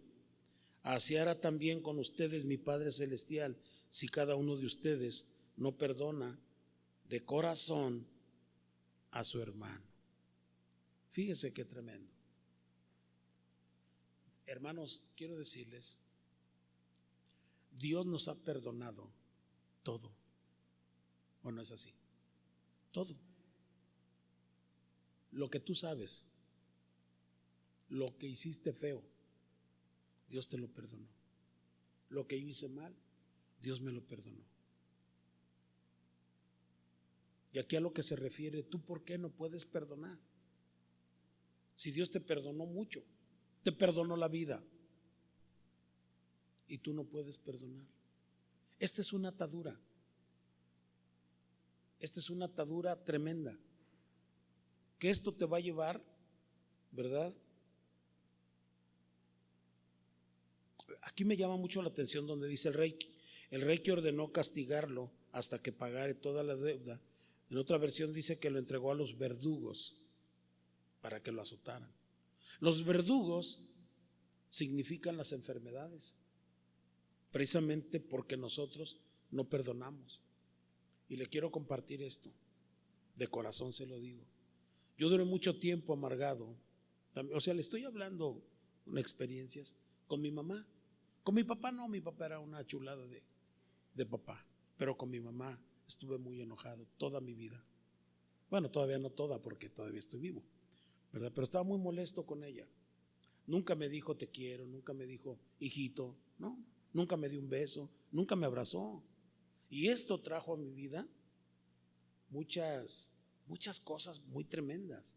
así hará también con ustedes mi Padre Celestial, si cada uno de ustedes no perdona de corazón a su hermano. Fíjese qué tremendo. Hermanos, quiero decirles, Dios nos ha perdonado todo. ¿O no es así? Todo. Lo que tú sabes, lo que hiciste feo, Dios te lo perdonó. Lo que yo hice mal, Dios me lo perdonó. Y aquí a lo que se refiere, ¿tú por qué no puedes perdonar? Si Dios te perdonó mucho, te perdonó la vida, y tú no puedes perdonar. Esta es una atadura. Esta es una atadura tremenda, que esto te va a llevar, ¿verdad? Aquí me llama mucho la atención donde dice el rey que ordenó castigarlo hasta que pagare toda la deuda. En otra versión dice que lo entregó a los verdugos para que lo azotaran. Los verdugos significan las enfermedades, precisamente porque nosotros no perdonamos. Y le quiero compartir esto, de corazón se lo digo. Yo duré mucho tiempo amargado, o sea, le estoy hablando con experiencias con mi mamá. Con mi papá no, mi papá era una chulada de papá, pero con mi mamá estuve muy enojado toda mi vida. Bueno, todavía no toda, porque todavía estoy vivo, ¿verdad? Pero estaba muy molesto con ella. Nunca me dijo te quiero, nunca me dijo hijito, no, nunca me dio un beso, nunca me abrazó. Y esto trajo a mi vida muchas cosas muy tremendas.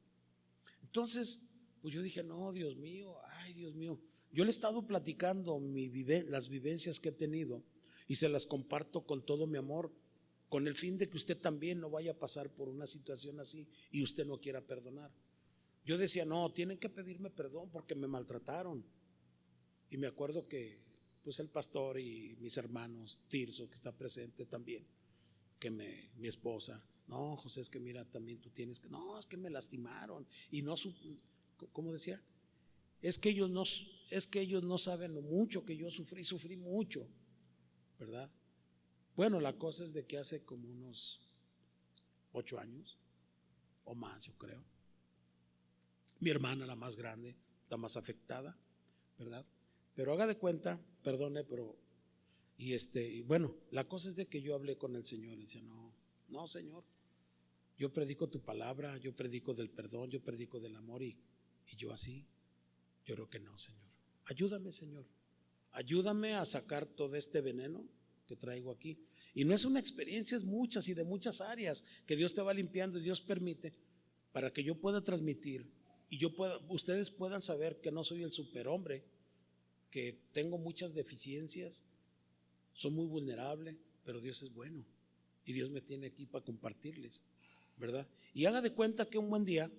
Entonces, pues yo dije: no, Dios mío, ay Dios mío. Yo le he estado platicando las vivencias que he tenido y se las comparto con todo mi amor, con el fin de que usted también no vaya a pasar por una situación así y usted no quiera perdonar. Yo decía: no, tienen que pedirme perdón porque me maltrataron. Y me acuerdo que pues el pastor y mis hermanos, Tirso, que está presente también, que mi esposa: no, José, es que mira, también tú tienes que, no, es que me lastimaron y no, ¿cómo decía? Es que ellos no saben lo mucho que yo sufrí mucho, ¿verdad? Bueno, la cosa es de que hace como unos 8 años o más, yo creo, mi hermana, la más grande, está más afectada, ¿verdad? Pero haga de cuenta, perdone, pero y bueno, la cosa es de que yo hablé con el Señor y decía, no, Señor, yo predico tu palabra, yo predico del perdón, yo predico del amor y yo así, yo creo que no, Señor. Ayúdame, Señor, ayúdame a sacar todo este veneno que traigo aquí. Y no es una experiencia, es muchas y de muchas áreas que Dios te va limpiando y Dios permite para que yo pueda transmitir y ustedes puedan saber que no soy el superhombre, que tengo muchas deficiencias, soy muy vulnerable, pero Dios es bueno y Dios me tiene aquí para compartirles, ¿verdad? Y haga de cuenta que un buen día,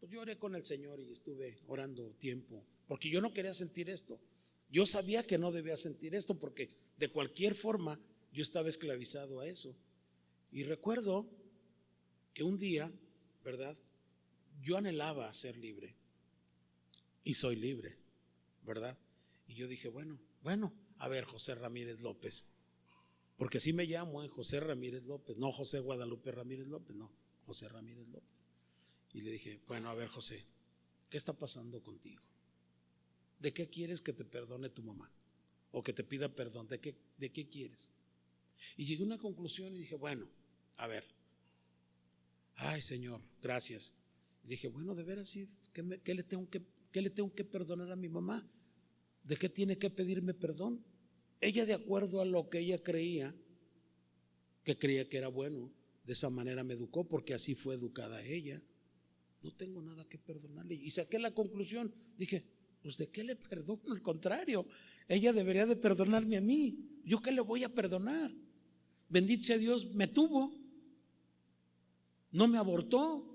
pues yo oré con el Señor y estuve orando tiempo, porque yo no quería sentir esto. Yo sabía que no debía sentir esto porque de cualquier forma yo estaba esclavizado a eso. Y recuerdo que un día, ¿verdad? Yo anhelaba ser libre y soy libre, ¿verdad? Y yo dije, bueno, a ver, José Ramírez López, porque así me llamo, José Ramírez López, no José Guadalupe Ramírez López, no, José Ramírez López. Y le dije, bueno, a ver, José, ¿qué está pasando contigo? ¿De qué quieres que te perdone tu mamá? O que te pida perdón, ¿de qué quieres? Y llegué a una conclusión y dije, bueno, a ver, ay Señor, gracias. Y dije, bueno, de veras, ¿qué le tengo que perdonar a mi mamá? ¿De qué tiene que pedirme perdón? Ella, de acuerdo a lo que ella creía que era bueno, de esa manera me educó, porque así fue educada ella. No tengo nada que perdonarle. Y saqué la conclusión, dije, pues ¿de qué le perdono? Al contrario, ella debería de perdonarme a mí. ¿Yo qué le voy a perdonar? Bendito sea Dios, me tuvo, no me abortó.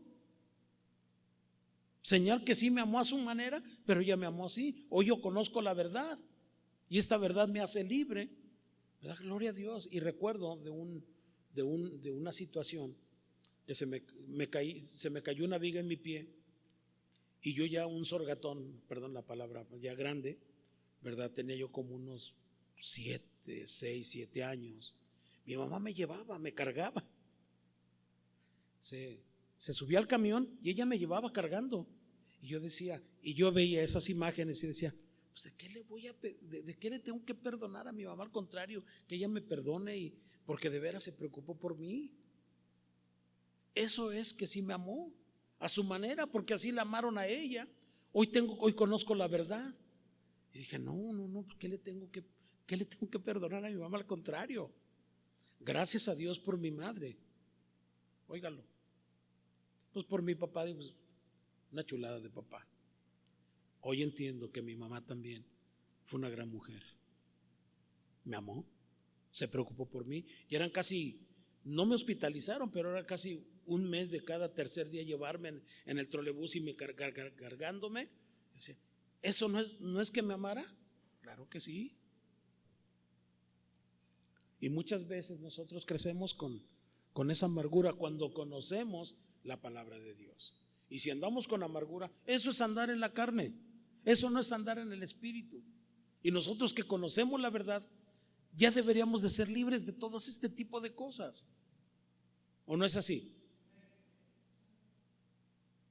Señal que sí me amó a su manera, pero ella me amó así. Hoy yo conozco la verdad y esta verdad me hace libre, ¿verdad? Gloria a Dios. Y recuerdo de una situación que se me cayó una viga en mi pie y yo ya un sorgatón, perdón la palabra, ya grande, ¿verdad? Tenía yo como unos 6, 7 años. Mi mamá me llevaba, me cargaba. Se subía al camión y ella me llevaba cargando. Y yo decía, y yo veía esas imágenes y decía, pues ¿de qué le tengo que perdonar a mi mamá? Al contrario, que ella me perdone, porque de veras se preocupó por mí. Eso es que sí me amó a su manera, porque así la amaron a ella. Hoy conozco la verdad. Y dije, no, ¿qué le tengo que perdonar a mi mamá? Al contrario, gracias a Dios por mi madre. Óigalo. Pues por mi papá, pues, una chulada de papá. Hoy entiendo que mi mamá también fue una gran mujer. Me amó, se preocupó por mí. Y eran casi, no me hospitalizaron, pero era casi un mes de cada tercer día llevarme en el trolebús y me cargándome. ¿Eso no es que me amara? Claro que sí. Y muchas veces nosotros crecemos con esa amargura cuando conocemos la palabra de Dios. Y si andamos con amargura, eso es andar en la carne, eso no es andar en el espíritu. Y nosotros que conocemos la verdad, ya deberíamos de ser libres de todo este tipo de cosas. ¿O no es así?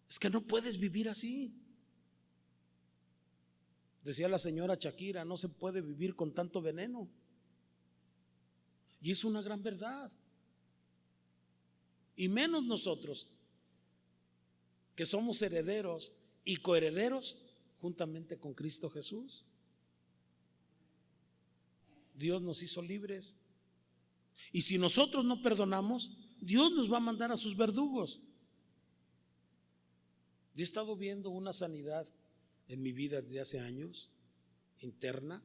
Es que no puedes vivir así. Decía la señora Shakira, no se puede vivir con tanto veneno. Y es una gran verdad. Y menos nosotros, que somos herederos y coherederos juntamente con Cristo Jesús. Dios nos hizo libres. Y si nosotros no perdonamos, Dios nos va a mandar a sus verdugos. Yo he estado viendo una sanidad en mi vida desde hace años, interna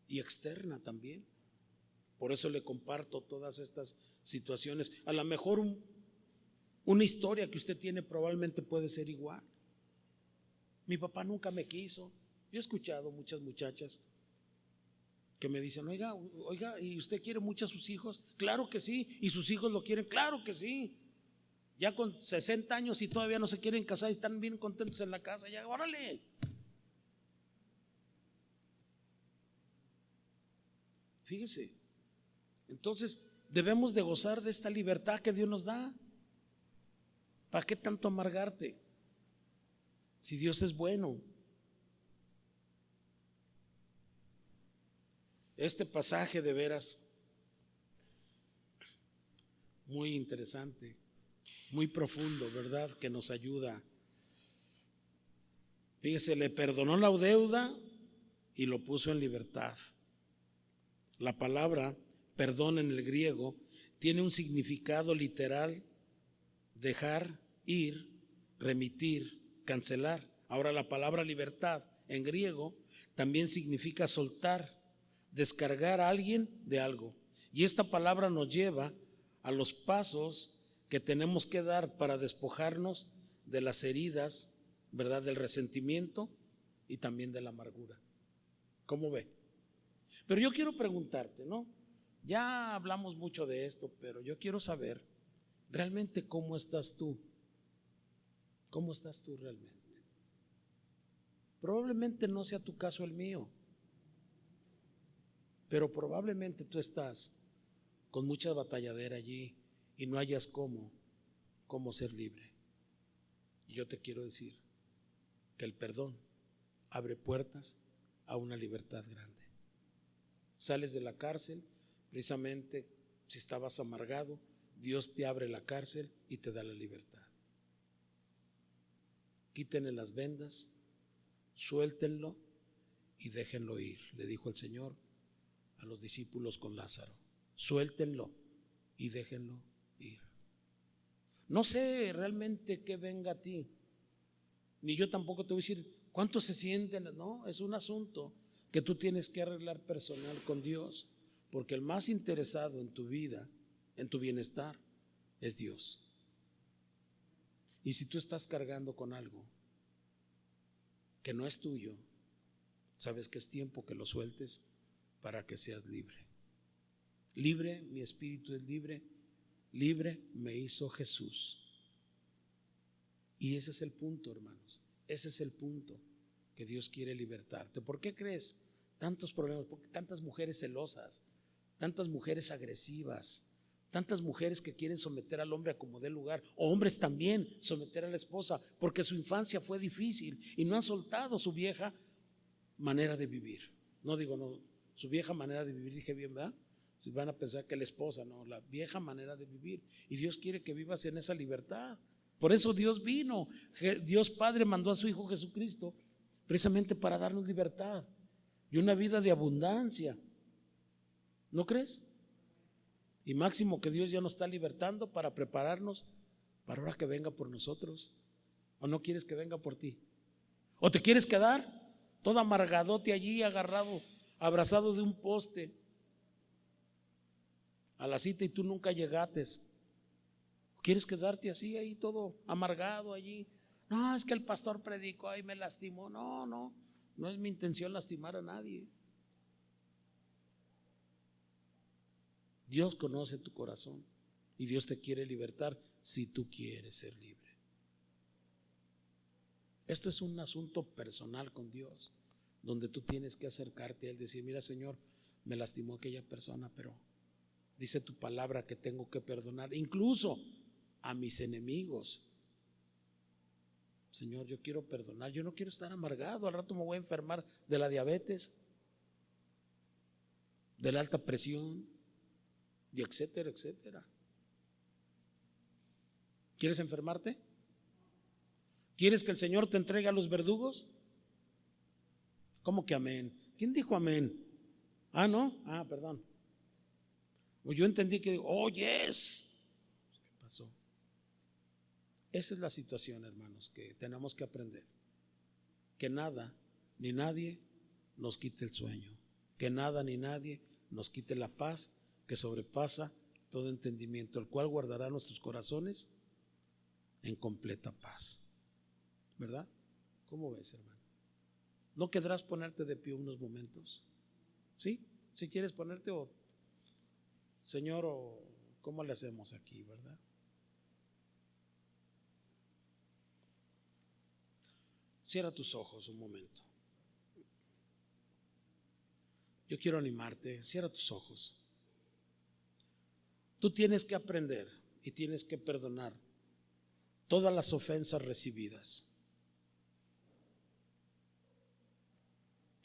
y externa también. Por eso le comparto todas estas situaciones. A lo mejor una historia que usted tiene probablemente puede ser igual. Mi papá nunca me quiso. Yo he escuchado muchas muchachas que me dicen, oiga, ¿y usted quiere mucho a sus hijos? Claro que sí. ¿Y sus hijos lo quieren? Claro que sí. Ya con 60 años y todavía no se quieren casar y están bien contentos en la casa, ya, órale. Fíjese. Entonces debemos de gozar de esta libertad que Dios nos da. ¿Para qué tanto amargarte? Si Dios es bueno, Este pasaje de veras muy interesante, muy profundo, ¿verdad? Que nos ayuda. Fíjese, le perdonó la deuda y lo puso en libertad. La palabra perdón en el griego tiene un significado literal: dejar ir, remitir, cancelar. Ahora, la palabra libertad en griego también significa soltar, descargar a alguien de algo. Y esta palabra nos lleva a los pasos que tenemos que dar para despojarnos de las heridas, ¿verdad? Del resentimiento y también de la amargura. ¿Cómo ve? Pero yo quiero preguntarte, ¿no? Ya hablamos mucho de esto, pero yo quiero saber realmente cómo estás tú. ¿Cómo estás tú realmente? Probablemente no sea tu caso el mío, pero probablemente tú estás con mucha batalladera allí y no hayas cómo ser libre. Y yo te quiero decir que el perdón abre puertas a una libertad grande. Sales de la cárcel, precisamente si estabas amargado, Dios te abre la cárcel y te da la libertad. Quítenle las vendas, suéltenlo y déjenlo ir, le dijo el Señor a los discípulos con Lázaro. Suéltenlo y déjenlo ir. No sé realmente qué venga a ti, ni yo tampoco te voy a decir cuánto se sienten. No, es un asunto que tú tienes que arreglar personal con Dios, porque el más interesado en tu vida, en tu bienestar, es Dios. Y si tú estás cargando con algo que no es tuyo, sabes que es tiempo que lo sueltes para que seas libre. Libre, mi espíritu es libre, libre me hizo Jesús. Y ese es el punto, hermanos, ese es el punto, que Dios quiere libertarte. ¿Por qué crees tantos problemas? ¿Por qué tantas mujeres celosas, tantas mujeres agresivas, tantas mujeres que quieren someter al hombre a como dé lugar, o hombres también someter a la esposa, porque su infancia fue difícil y no han soltado su vieja manera de vivir? No digo, no, su vieja manera de vivir, dije bien, ¿verdad? Si van a pensar que la esposa, no, la vieja manera de vivir. Y Dios quiere que vivas en esa libertad. Por eso Dios vino, Dios Padre mandó a su Hijo Jesucristo precisamente para darnos libertad y una vida de abundancia. ¿No crees? Y máximo que Dios ya nos está libertando para prepararnos para ahora que venga por nosotros. ¿O no quieres que venga por ti? ¿O te quieres quedar todo amargadote allí, agarrado, abrazado de un poste a la cita y tú nunca llegates? ¿Quieres quedarte así, ahí todo amargado allí? No, es que el pastor predicó y me lastimó. No es mi intención lastimar a nadie. Dios conoce tu corazón y Dios te quiere libertar si tú quieres ser libre. Esto es un asunto personal con Dios, donde tú tienes que acercarte a Él, decir: mira, Señor, me lastimó aquella persona, pero dice tu palabra que tengo que perdonar, incluso a mis enemigos. Señor, yo quiero perdonar, yo no quiero estar amargado, al rato me voy a enfermar de la diabetes, de la alta presión, y etcétera, etcétera. ¿Quieres enfermarte? ¿Quieres que el Señor te entregue a los verdugos? ¿Cómo que amén? ¿Quién dijo amén? Ah, ¿no? Ah, perdón. Yo entendí que digo, oh, yes. ¿Qué pasó? Esa es la situación, hermanos, que tenemos que aprender. Que nada ni nadie nos quite el sueño. Que nada ni nadie nos quite la paz que sobrepasa todo entendimiento, el cual guardará nuestros corazones en completa paz. ¿Verdad? ¿Cómo ves, hermano? ¿No querrás ponerte de pie unos momentos? ¿Sí? Si quieres ponerte, o Señor, o ¿cómo le hacemos aquí, verdad? Cierra tus ojos un momento. Yo quiero animarte, cierra tus ojos. Tú tienes que aprender y tienes que perdonar todas las ofensas recibidas.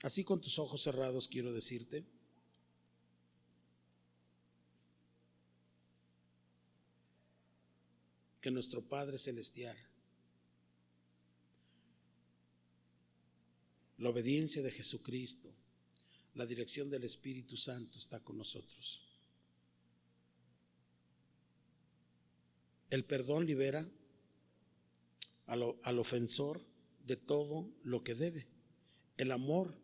Así con tus ojos cerrados quiero decirte que nuestro Padre Celestial, la obediencia de Jesucristo, la dirección del Espíritu Santo está con nosotros. El perdón libera al ofensor de todo lo que debe. El amor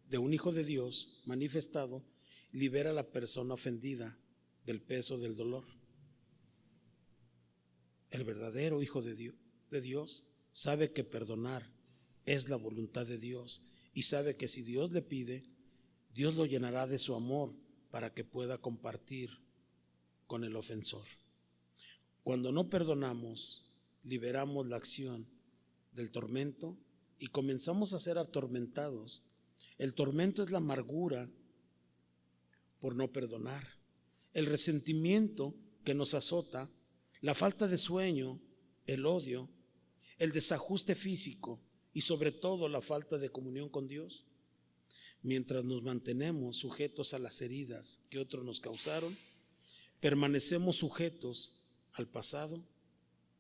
de un hijo de Dios manifestado libera a la persona ofendida del peso del dolor. El verdadero hijo de Dios sabe que perdonar es la voluntad de Dios y sabe que si Dios le pide, Dios lo llenará de su amor para que pueda compartir con el ofensor. Cuando no perdonamos, liberamos la acción del tormento y comenzamos a ser atormentados. El tormento es la amargura por no perdonar, el resentimiento que nos azota, la falta de sueño, el odio, el desajuste físico y sobre todo la falta de comunión con Dios. Mientras nos mantenemos sujetos a las heridas que otros nos causaron, permanecemos sujetos al pasado,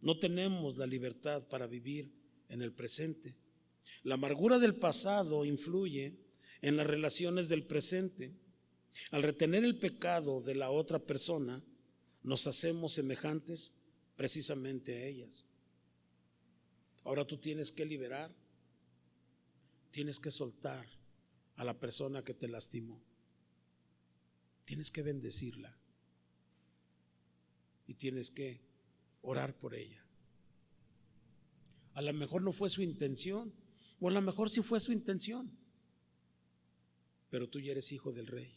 no tenemos la libertad para vivir en el presente. La amargura del pasado influye en las relaciones del presente. Al retener el pecado de la otra persona, nos hacemos semejantes precisamente a ellas. Ahora tú tienes que liberar, tienes que soltar a la persona que te lastimó. Tienes que bendecirla y tienes que orar por ella. A lo mejor no fue su intención, o a lo mejor sí fue su intención, pero tú ya eres hijo del Rey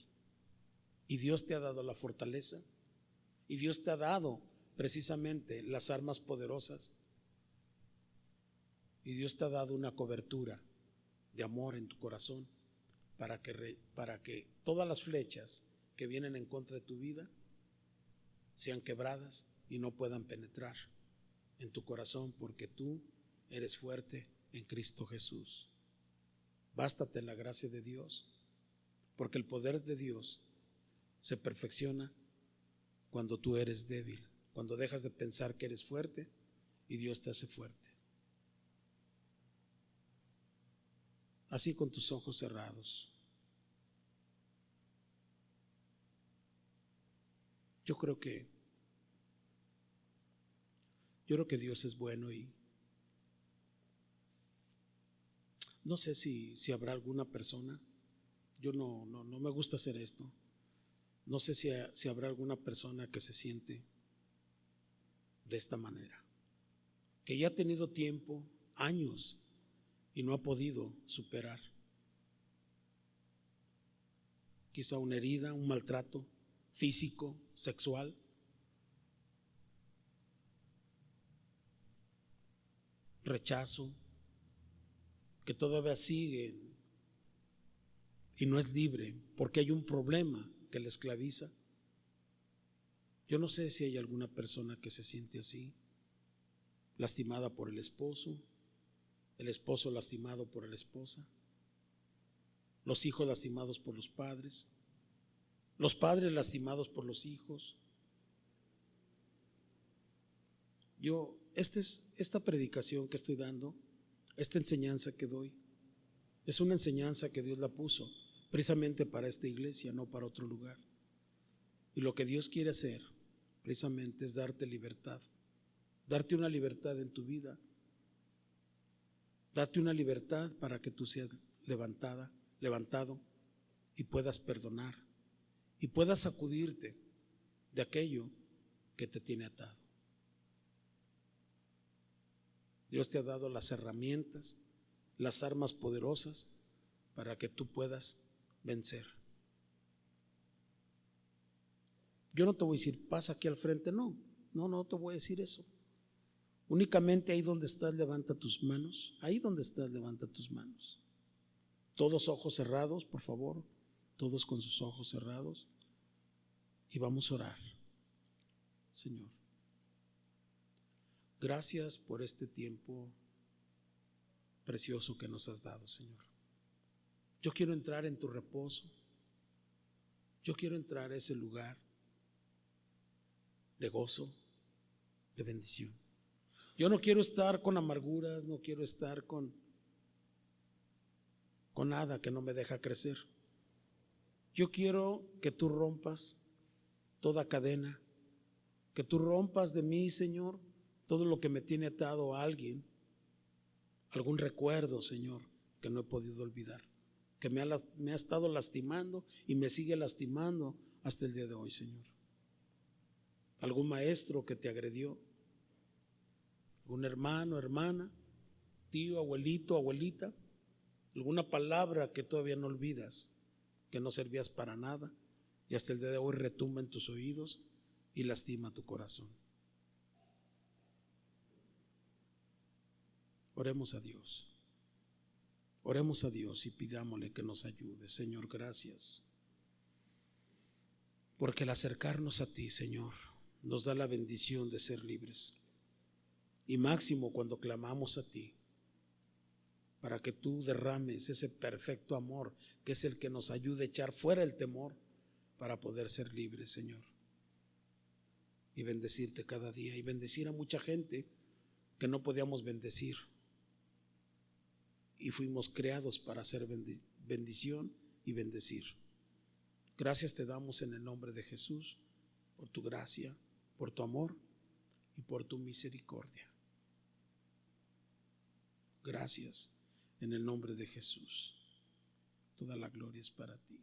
y Dios te ha dado la fortaleza y Dios te ha dado precisamente las armas poderosas y Dios te ha dado una cobertura de amor en tu corazón para que todas las flechas que vienen en contra de tu vida sean quebradas y no puedan penetrar en tu corazón, porque tú eres fuerte en Cristo Jesús. Bástate la gracia de Dios, porque el poder de Dios se perfecciona cuando tú eres débil, cuando dejas de pensar que eres fuerte y Dios te hace fuerte. Así con tus ojos cerrados. Yo creo que Dios es bueno y no sé si habrá alguna persona. Yo no me gusta hacer esto. No sé si habrá alguna persona que se siente de esta manera, que ya ha tenido tiempo, años, y no ha podido superar quizá una herida, un maltrato físico, sexual. Rechazo, que todavía sigue y no es libre porque hay un problema que le esclaviza. Yo no sé si hay alguna persona que se siente así, lastimada por el esposo lastimado por la esposa, los hijos lastimados por los padres lastimados por los hijos. Esta predicación que estoy dando, esta enseñanza que doy, es una enseñanza que Dios la puso precisamente para esta iglesia, no para otro lugar. Y lo que Dios quiere hacer precisamente es darte libertad, darte una libertad en tu vida, darte una libertad para que tú seas levantado y puedas perdonar y puedas sacudirte de aquello que te tiene atado. Dios te ha dado las herramientas, las armas poderosas para que tú puedas vencer. Yo no te voy a decir, pasa aquí al frente, no te voy a decir eso. Únicamente ahí donde estás, levanta tus manos. Ahí donde estás, levanta tus manos. Todos ojos cerrados, por favor. Todos con sus ojos cerrados. Y vamos a orar. Señor, gracias por este tiempo precioso que nos has dado, Señor. Yo quiero entrar en tu reposo. Yo quiero entrar a ese lugar de gozo, de bendición. Yo no quiero estar con amarguras, no quiero estar con nada que no me deja crecer. Yo quiero que tú rompas toda cadena, que tú rompas de mí, Señor, todo lo que me tiene atado a alguien, algún recuerdo, Señor, que no he podido olvidar, que me ha estado lastimando y me sigue lastimando hasta el día de hoy, Señor. Algún maestro que te agredió, algún hermano, hermana, tío, abuelito, abuelita, alguna palabra que todavía no olvidas, que no servías para nada y hasta el día de hoy retumba en tus oídos y lastima tu corazón. Oremos a Dios. Oremos a Dios y pidámosle que nos ayude. Señor, gracias, porque al acercarnos a ti, Señor, nos da la bendición de ser libres. Y máximo cuando clamamos a ti, para que tú derrames ese perfecto amor que es el que nos ayude a echar fuera el temor para poder ser libres, Señor. Y bendecirte cada día y bendecir a mucha gente que no podíamos bendecir. Y fuimos creados para hacer bendición y bendecir. Gracias te damos en el nombre de Jesús, por tu gracia, por tu amor y por tu misericordia. Gracias en el nombre de Jesús. Toda la gloria es para ti.